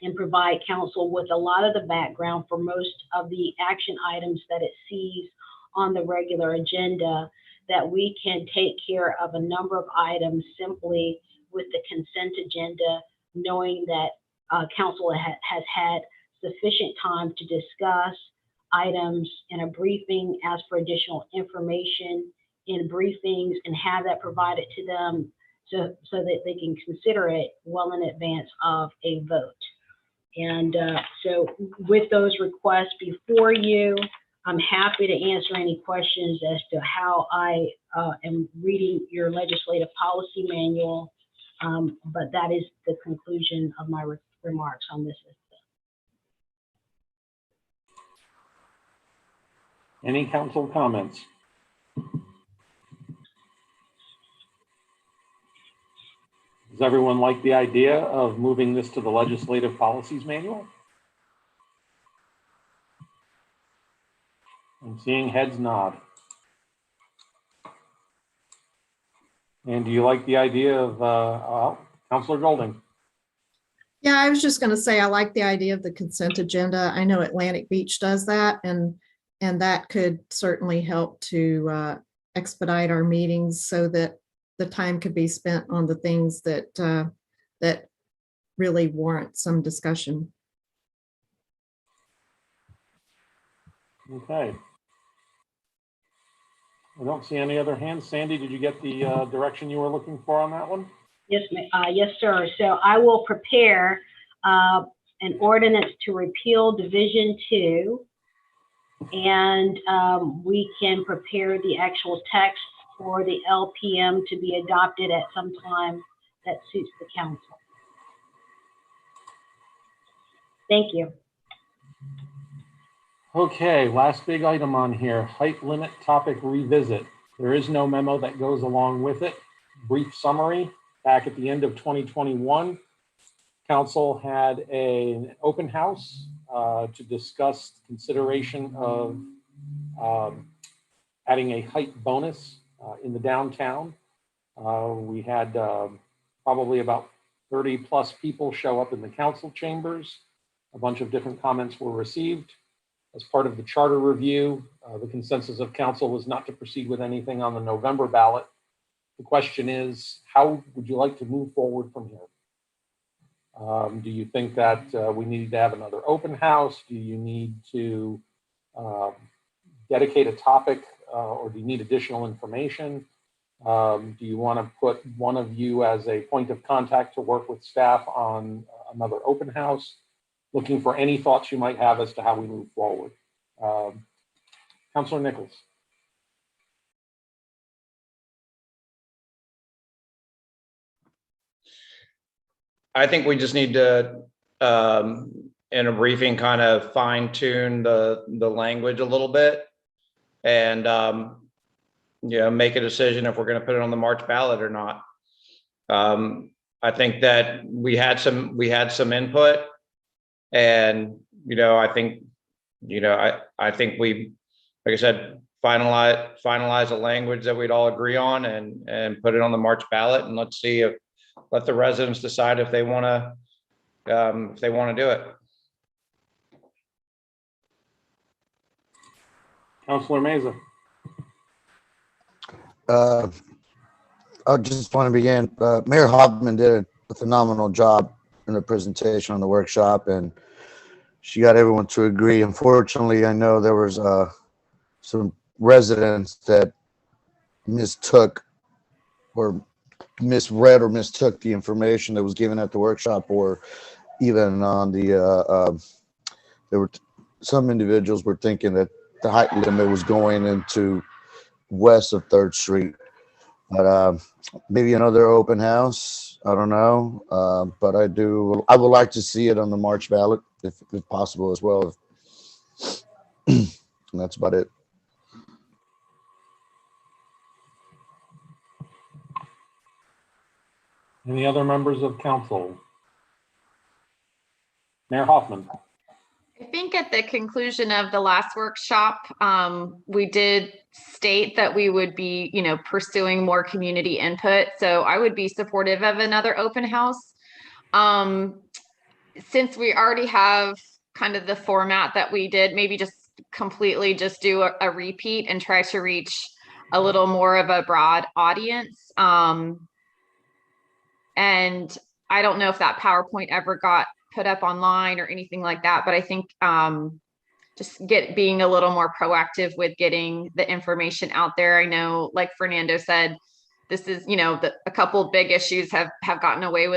S11: and provide council with a lot of the background for most of the action items that it sees on the regular agenda, that we can take care of a number of items simply with the consent agenda, knowing that council has had sufficient time to discuss items in a briefing, ask for additional information in briefings, and have that provided to them so that they can consider it well in advance of a vote. And so with those requests before you, I'm happy to answer any questions as to how I am reading your legislative policy manual, but that is the conclusion of my remarks on this.
S1: Any council comments? Does everyone like the idea of moving this to the legislative policies manual? I'm seeing heads nod. And do you like the idea of Councilor Golding?
S12: Yeah, I was just going to say, I like the idea of the consent agenda. I know Atlantic Beach does that, and that could certainly help to expedite our meetings so that the time could be spent on the things that that really warrant some discussion.
S1: Okay. I don't see any other hands. Sandy, did you get the direction you were looking for on that one?
S11: Yes, yes, sir. So I will prepare an ordinance to repeal Division 2, and we can prepare the actual text for the LPM to be adopted at some time that suits the council. Thank you.
S1: Okay, last big item on here, height limit topic revisit. There is no memo that goes along with it. Brief summary, back at the end of 2021, council had an open house to discuss consideration of adding a height bonus in the downtown. We had probably about 30 plus people show up in the council chambers. A bunch of different comments were received. As part of the charter review, the consensus of council was not to proceed with anything on the November ballot. The question is, how would you like to move forward from here? Do you think that we need to have another open house? Do you need to dedicate a topic or do you need additional information? Do you want to put one of you as a point of contact to work with staff on another open house? Looking for any thoughts you might have as to how we move forward. Councilor Nichols.
S4: I think we just need to, in a briefing, kind of fine tune the language a little bit and, you know, make a decision if we're going to put it on the March ballot or not. I think that we had some input, and, you know, I think we, like I said, finalize a language that we'd all agree on and put it on the March ballot, and let's see if, let the residents decide if they want to do it.
S1: Councilor Meza.
S6: I just want to begin. Mayor Hoffman did a phenomenal job in the presentation on the workshop, and she got everyone to agree. Unfortunately, I know there was some residents that mistook or misread or mistook the information that was given at the workshop, or even on the there were some individuals were thinking that the height limit was going into west of 3rd Street. But maybe another open house, I don't know. But I would like to see it on the March ballot if possible as well. And that's about it.
S1: Any other members of council? Mayor Hoffman.
S5: I think at the conclusion of the last workshop, we did state that we would be, you know, pursuing more community input. So I would be supportive of another open house. Since we already have kind of the format that we did, maybe just completely just do a repeat and try to reach a little more of a broad audience. And I don't know if that PowerPoint ever got put up online or anything like that, but I think just being a little more proactive with getting the information out there. I know, like Fernando said, this is, you know, a couple big issues have gotten away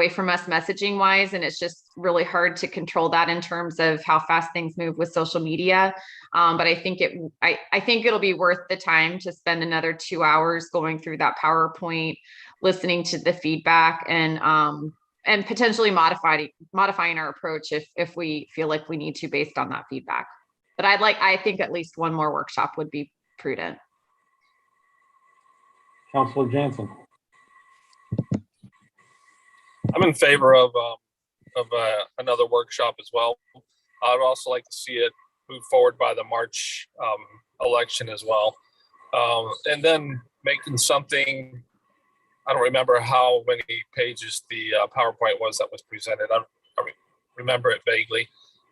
S5: from us messaging wise, and it's just really hard to control that in terms of how fast things move with social media. But I think I think it'll be worth the time to spend another 2 hours going through that PowerPoint, listening to the feedback, and potentially modifying our approach if we feel like we need to based on that feedback. But I think at least one more workshop would be prudent.
S1: Councilor Jansen.
S7: I'm in favor of another workshop as well. I'd also like to see it moved forward by the March election as well. And then making something, I don't remember how many pages the PowerPoint was that was presented. I remember it vaguely.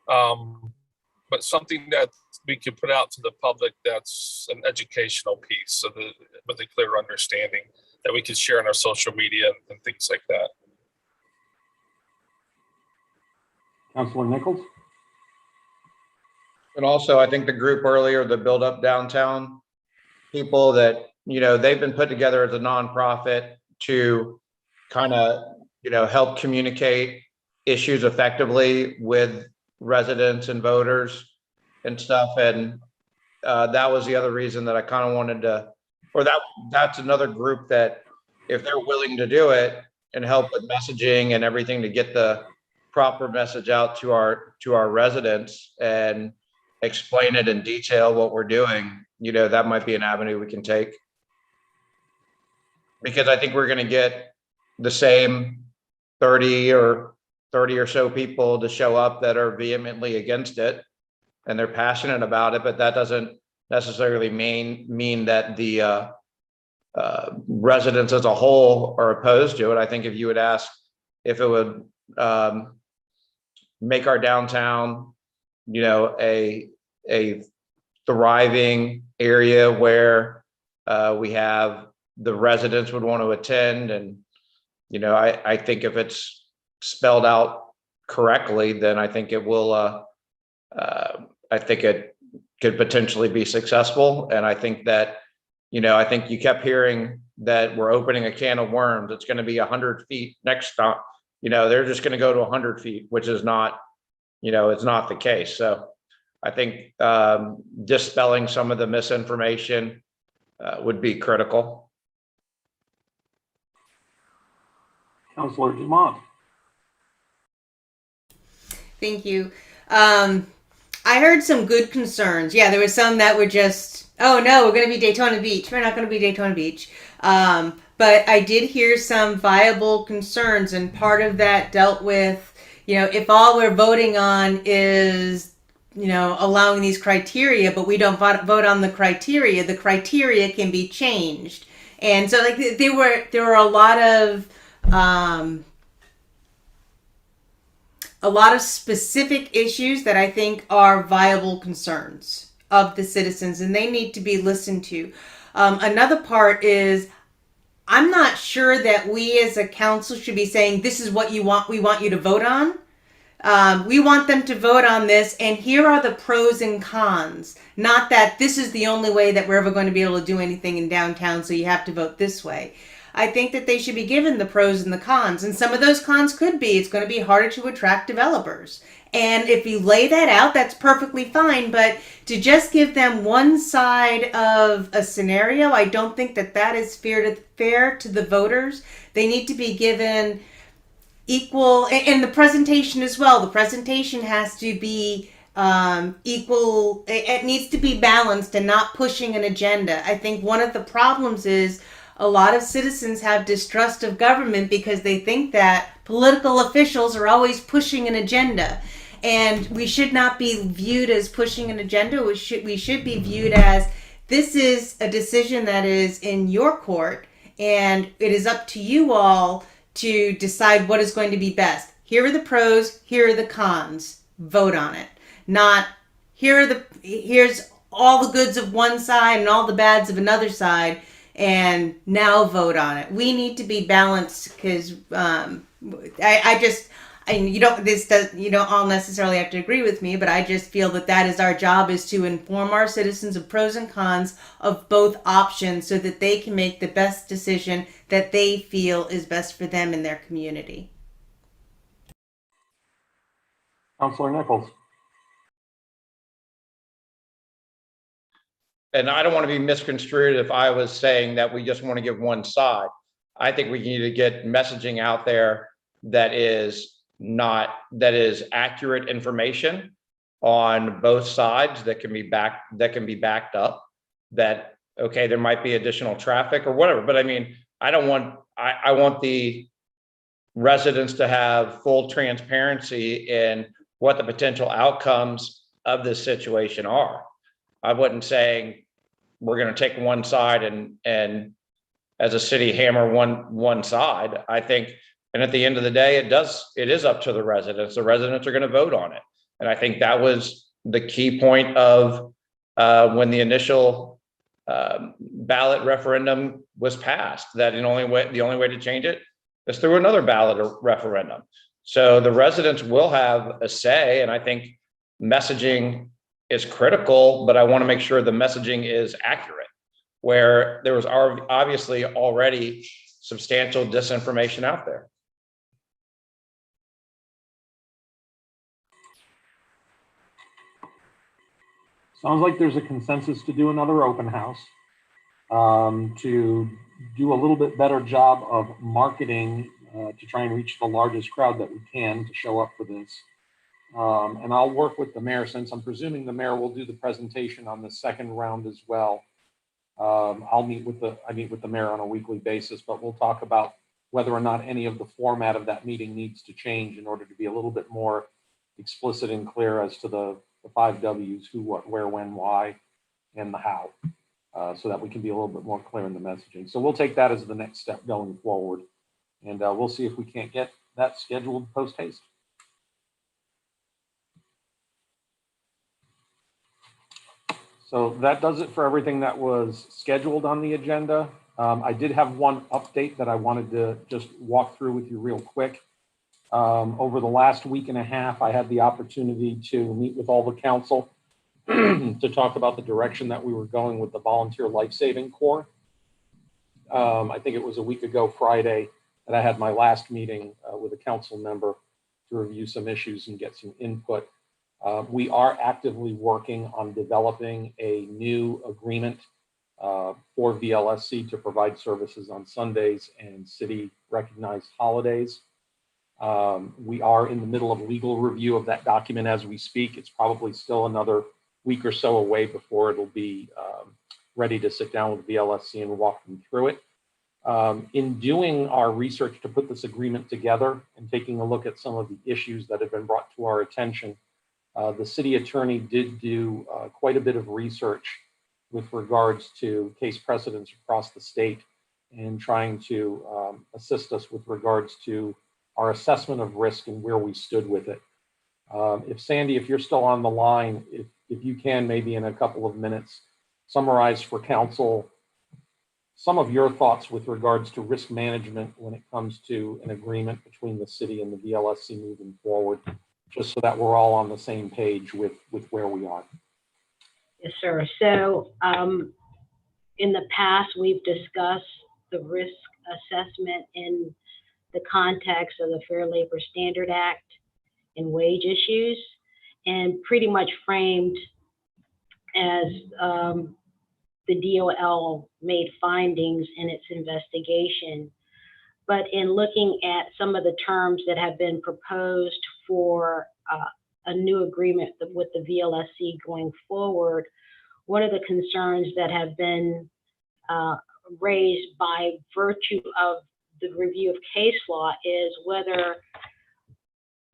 S7: But something that we could put out to the public that's an educational piece, so that with a clear understanding that we could share on our social media and things like that.
S1: Councilor Nichols?
S4: And also, I think the group earlier, the Build Up Downtown people that, they've been put together as a nonprofit to kind of, help communicate issues effectively with residents and voters and stuff. And that was the other reason that I kind of wanted to, or that's another group that if they're willing to do it and help with messaging and everything to get the proper message out to our residents and explain it in detail what we're doing, that might be an avenue we can take. Because I think we're going to get the same 30 or so people to show up that are vehemently against it and they're passionate about it, but that doesn't necessarily mean that the residents as a whole are opposed to it. I think if you would ask if it would make our downtown, a thriving area where we have the residents would want to attend. And, I think if it's spelled out correctly, then I think it will, I think it could potentially be successful. And I think that, I think you kept hearing that we're opening a can of worms. It's going to be 100 feet next stop. They're just going to go to 100 feet, which is not, it's not the case. So I think dispelling some of the misinformation would be critical.
S1: Councilor Dumont?
S8: Thank you. I heard some good concerns. Yeah, there was some that were just, oh no, we're going to be Daytona Beach. We're not going to be Daytona Beach. But I did hear some viable concerns, and part of that dealt with, if all we're voting on is, allowing these criteria, but we don't vote on the criteria can be changed. And so there were a lot of specific issues that I think are viable concerns of the citizens, and they need to be listened to. Another part is, I'm not sure that we as a council should be saying, this is what we want you to vote on. We want them to vote on this, and here are the pros and cons. Not that this is the only way that we're ever going to be able to do anything in downtown, so you have to vote this way. I think that they should be given the pros and the cons, and some of those cons could be, it's going to be harder to attract developers. And if you lay that out, that's perfectly fine, but to just give them one side of a scenario, I don't think that is fair to the voters. They need to be given equal, and the presentation as well. The presentation has to be equal. It needs to be balanced and not pushing an agenda. I think one of the problems is a lot of citizens have distrust of government because they think that political officials are always pushing an agenda. And we should not be viewed as pushing an agenda. We should be viewed as, this is a decision that is in your court, and it is up to you all to decide what is going to be best. Here are the pros, here are the cons. Vote on it. Not, here's all the goods of one side and all the bads of another side, and now vote on it. We need to be balanced, because you don't all necessarily have to agree with me, but I just feel that is our job, is to inform our citizens of pros and cons of both options so that they can make the best decision that they feel is best for them and their community.
S1: Councilor Nichols?
S4: And I don't want to be misconstrued if I was saying that we just want to give one side. I think we need to get messaging out there that is accurate information on both sides, that can be backed up, that, okay, there might be additional traffic or whatever, but I mean, I want the residents to have full transparency in what the potential outcomes of this situation are. I wasn't saying we're going to take one side and as a city hammer one side. I think, and at the end of the day, it is up to the residents. The residents are going to vote on it. And I think that was the key point of when the initial ballot referendum was passed, that the only way to change it is through another ballot or referendum. So the residents will have a say, and I think messaging is critical, but I want to make sure the messaging is accurate, where there was obviously already substantial disinformation out there.
S1: Sounds like there's a consensus to do another open house, to do a little bit better job of marketing to try and reach the largest crowd that we can to show up for this. And I'll work with the mayor, since I'm presuming the mayor will do the presentation on the second round as well. I meet with the mayor on a weekly basis, but we'll talk about whether or not any of the format of that meeting needs to change in order to be a little bit more explicit and clear as to the 5 W's: who, what, where, when, why, and the how, so that we can be a little bit more clear in the messaging. So we'll take that as the next step going forward, and we'll see if we can't get that scheduled post haste. So that does it for everything that was scheduled on the agenda. I did have one update that I wanted to just walk through with you real quick. Over the last week and a half, I had the opportunity to meet with all the council to talk about the direction that we were going with the Volunteer Life Saving Corps. I think it was a week ago Friday that I had my last meeting with a council member to review some issues and get some input. We are actively working on developing a new agreement for VLSC to provide services on Sundays and city recognized holidays. We are in the middle of legal review of that document as we speak. It's probably still another week or so away before it'll be ready to sit down with VLSC and walk them through it. In doing our research to put this agreement together and taking a look at some of the issues that have been brought to our attention, the city attorney did do quite a bit of research with regards to case precedents across the state and trying to assist us with regards to our assessment of risk and where we stood with it. If Sandy, if you're still on the line, if you can, maybe in a couple of minutes, summarize for council some of your thoughts with regards to risk management when it comes to an agreement between the city and the VLSC moving forward, just so that we're all on the same page with where we are.
S11: Yes, sir. So in the past, we've discussed the risk assessment in the context of the Fair Labor Standard Act and wage issues, and pretty much framed as the DOL made findings in its investigation. But in looking at some of the terms that have been proposed for a new agreement with the VLSC going forward, one of the concerns that have been raised by virtue of the review of case law is whether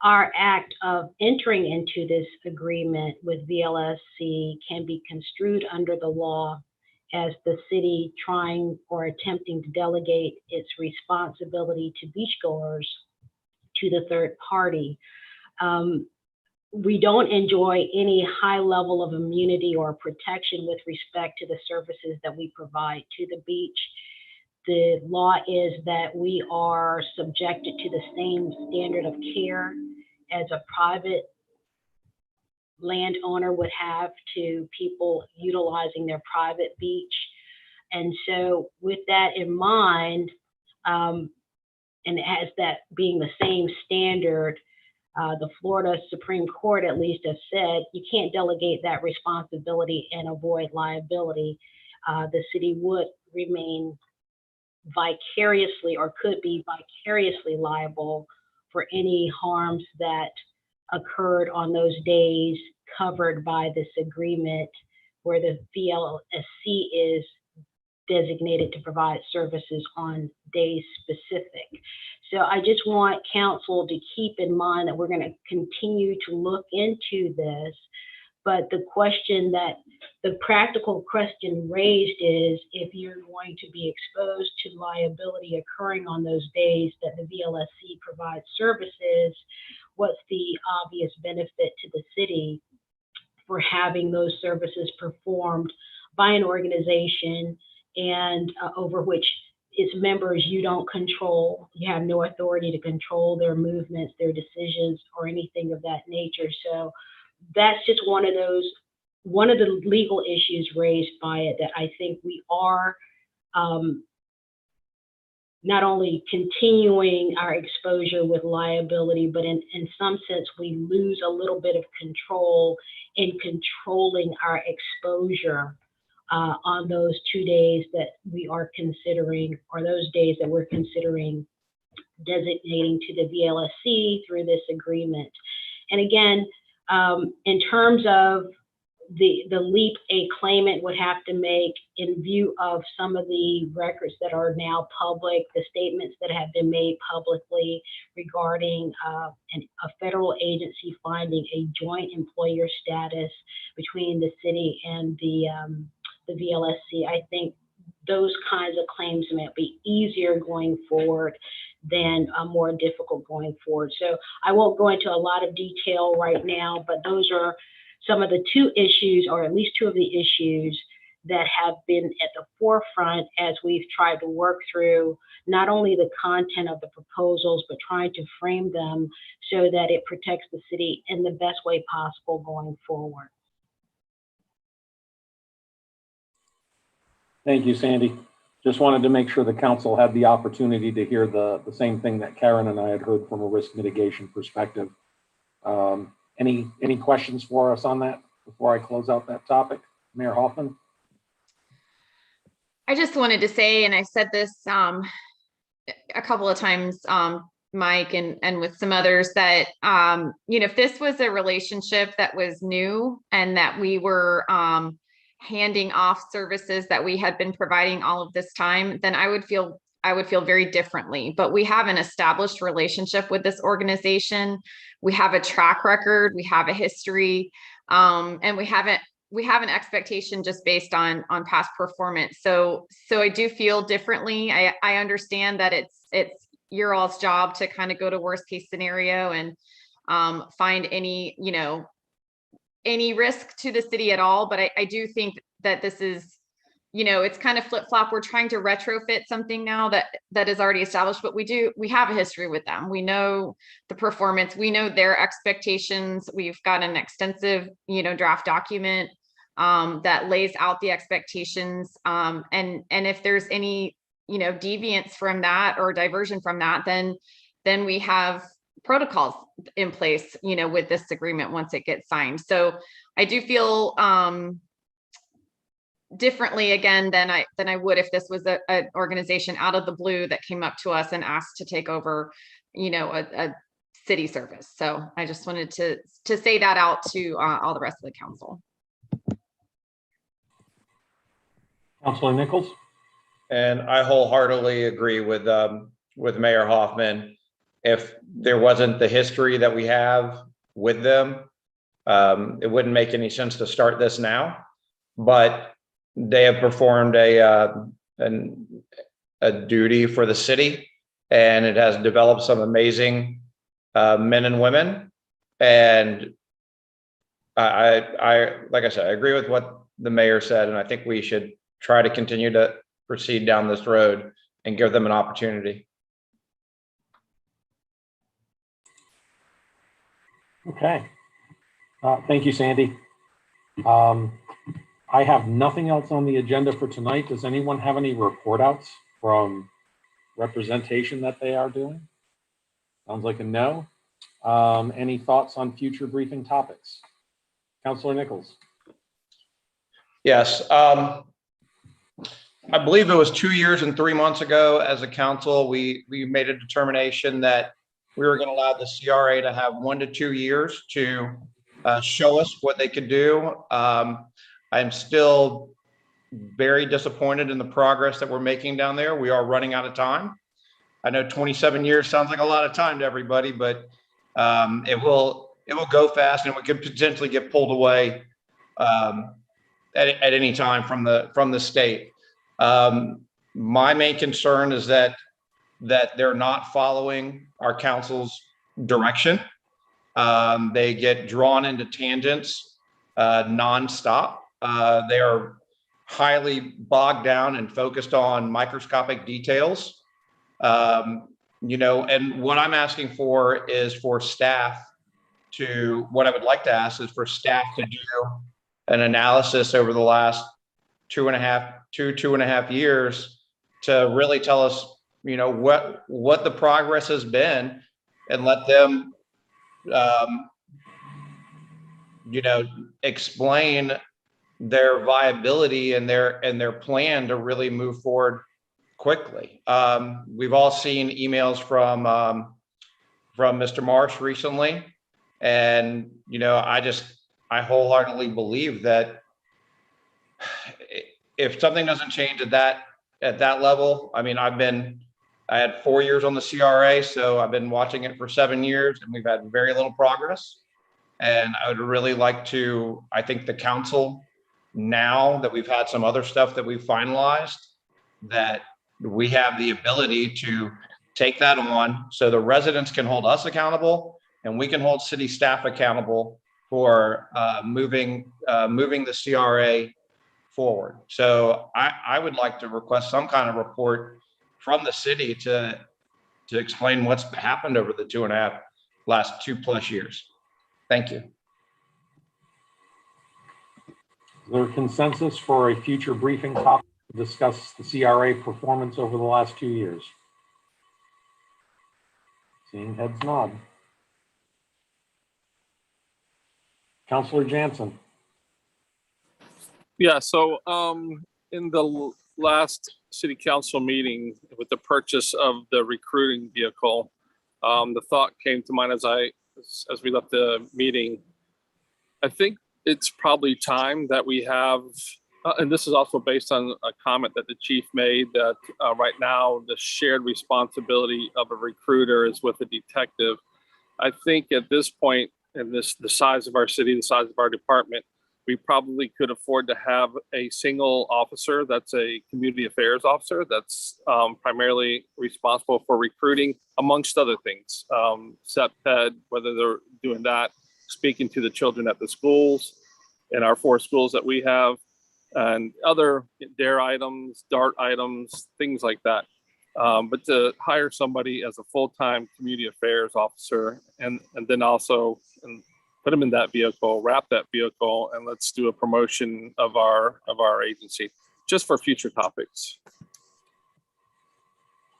S11: our act of entering into this agreement with VLSC can be construed under the law as the city trying or attempting to delegate its responsibility to beachgoers to the third party. We don't enjoy any high level of immunity or protection with respect to the services that we provide to the beach. The law is that we are subjected to the same standard of care as a private landowner would have to people utilizing their private beach. And so with that in mind, and as that being the same standard, the Florida Supreme Court at least has said you can't delegate that responsibility and avoid liability. The city would remain vicariously or could be vicariously liable for any harms that occurred on those days covered by this agreement where the VLSC is designated to provide services on days specific. So I just want council to keep in mind that we're going to continue to look into this, But the practical question raised is, if you're going to be exposed to liability occurring on those days that the VLSC provides services, what's the obvious benefit to the city for having those services performed by an organization and over which its members you don't control? You have no authority to control their movements, their decisions, or anything of that nature. So that's just one of the legal issues raised by it, that I think we are not only continuing our exposure with liability, but in some sense, we lose a little bit of control in controlling our exposure on those 2 days that we are considering, or those days that we're considering designating to the VLSC through this agreement. And again, in terms of the leap a claimant would have to make in view of some of the records that are now public, the statements that have been made publicly regarding a federal agency finding a joint employer status between the city and the VLSC, I think those kinds of claims might be easier going forward than more difficult going forward. So I won't go into a lot of detail right now, but those are some of the two issues, or at least two of the issues, that have been at the forefront as we've tried to work through not only the content of the proposals, but trying to frame them so that it protects the city in the best way possible going forward.
S1: Thank you, Sandy. Just wanted to make sure the council had the opportunity to hear the same thing that Karen and I had heard from a risk mitigation perspective. Any questions for us on that before I close out that topic? Mayor Hoffman?
S5: I just wanted to say, and I said this a couple of times, Mike, and with some others, that if this was a relationship that was new and that we were handing off services that we had been providing all of this time, then I would feel very differently. But we have an established relationship with this organization. We have a track record, we have a history, and we have an expectation just based on past performance. So I do feel differently. I understand that it's your all's job to kind of go to worst case scenario and find any risk to the city at all. But I do think that this is, it's kind of flip-flop. We're trying to retrofit something now that is already established, but we have a history with them. We know the performance, we know their expectations. We've got an extensive, draft document that lays out the expectations. And if there's any, deviance from that or diversion from that, then we have protocols in place, with this agreement once it gets signed. So I do feel differently again than I would if this was an organization out of the blue that came up to us and asked to take over, a city service. So I just wanted to say that out to all the rest of the council.
S1: Councilor Nichols?
S4: And I wholeheartedly agree with Mayor Hoffman. If there wasn't the history that we have with them, it wouldn't make any sense to start this now. But they have performed a duty for the city, and it has developed some amazing men and women. And I like I said, I agree with what the mayor said, and I think we should try to continue to proceed down this road and give them an opportunity.
S1: Okay. Thank you, Sandy. I have nothing else on the agenda for tonight. Does anyone have any report outs from representation that they are doing? Sounds like a no. Any thoughts on future briefing topics? Councilor Nichols.
S4: Yes. I believe it was 2 years and 3 months ago as a council, we made a determination that we were going to allow the CRA to have 1 to 2 years to show us what they could do. I'm still very disappointed in the progress that we're making down there. We are running out of time. I know 27 years sounds like a lot of time to everybody, but it will go fast, and we could potentially get pulled away at any time from the state. My main concern is that they're not following our council's direction. They get drawn into tangents nonstop. They are highly bogged down and focused on microscopic details. And what I'm asking for is for staff what I would like to ask is for staff to do an analysis over the last two and a half years to really tell us, what the progress has been, and let them, explain their viability and their plan to really move forward quickly. We've all seen emails from Mr. Marsh recently, and I wholeheartedly believe that if something doesn't change at that level, I mean, I had 4 years on the CRA, so I've been watching it for 7 years, and we've had very little progress. And I would really like to, I think the council, now that we've had some other stuff that we've finalized, that we have the ability to take that on so the residents can hold us accountable, and we can hold city staff accountable for moving the CRA forward. So I would like to request some kind of report from the city to explain what's happened over the last 2+ years. Thank you.
S1: Is there a consensus for a future briefing topic to discuss the CRA performance over the last 2 years? Seeing heads nod. Councilor Jansen.
S7: Yeah, so in the last city council meeting with the purchase of the recruiting vehicle, the thought came to mind as we left the meeting. I think it's probably time that we have, and this is also based on a comment that the chief made, that right now the shared responsibility of a recruiter is with a detective. I think at this point, in the size of our city, the size of our department, we probably could afford to have a single officer that's a community affairs officer that's primarily responsible for recruiting, amongst other things. SEPED, whether they're doing that, speaking to the children at the schools, in our 4 schools that we have, and other DARE items, DART items, things like that. But to hire somebody as a full-time community affairs officer, and then also put them in that vehicle, wrap that vehicle, and let's do a promotion of our agency, just for future topics.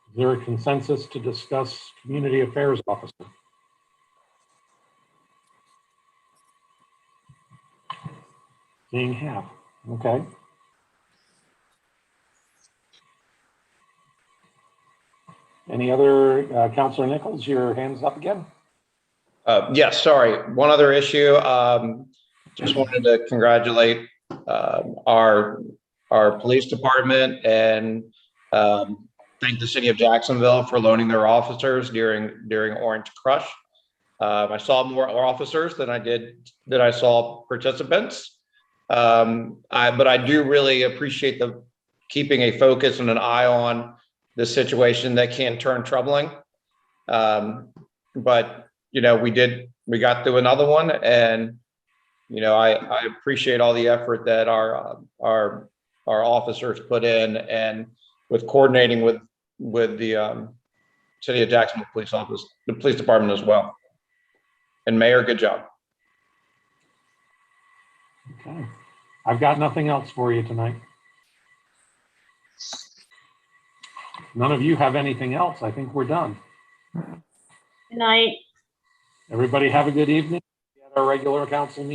S1: Is there a consensus to discuss community affairs officer? Seeing half. Okay. Any other, Councilor Nichols, your hand's up again?
S4: Yes, sorry. One other issue. Just wanted to congratulate our police department and thank the city of Jacksonville for loaning their officers during Orange Crush. I saw more officers than I saw participants. But I do really appreciate keeping a focus and an eye on the situation that can turn troubling. But we got through another one, and I appreciate all the effort that our officers put in, and with coordinating with the city of Jacksonville police office, the police department as well. And Mayor, good job.
S1: Okay. I've got nothing else for you tonight. None of you have anything else. I think we're done.
S11: Good night.
S1: Everybody have a good evening. We had our regular council meeting.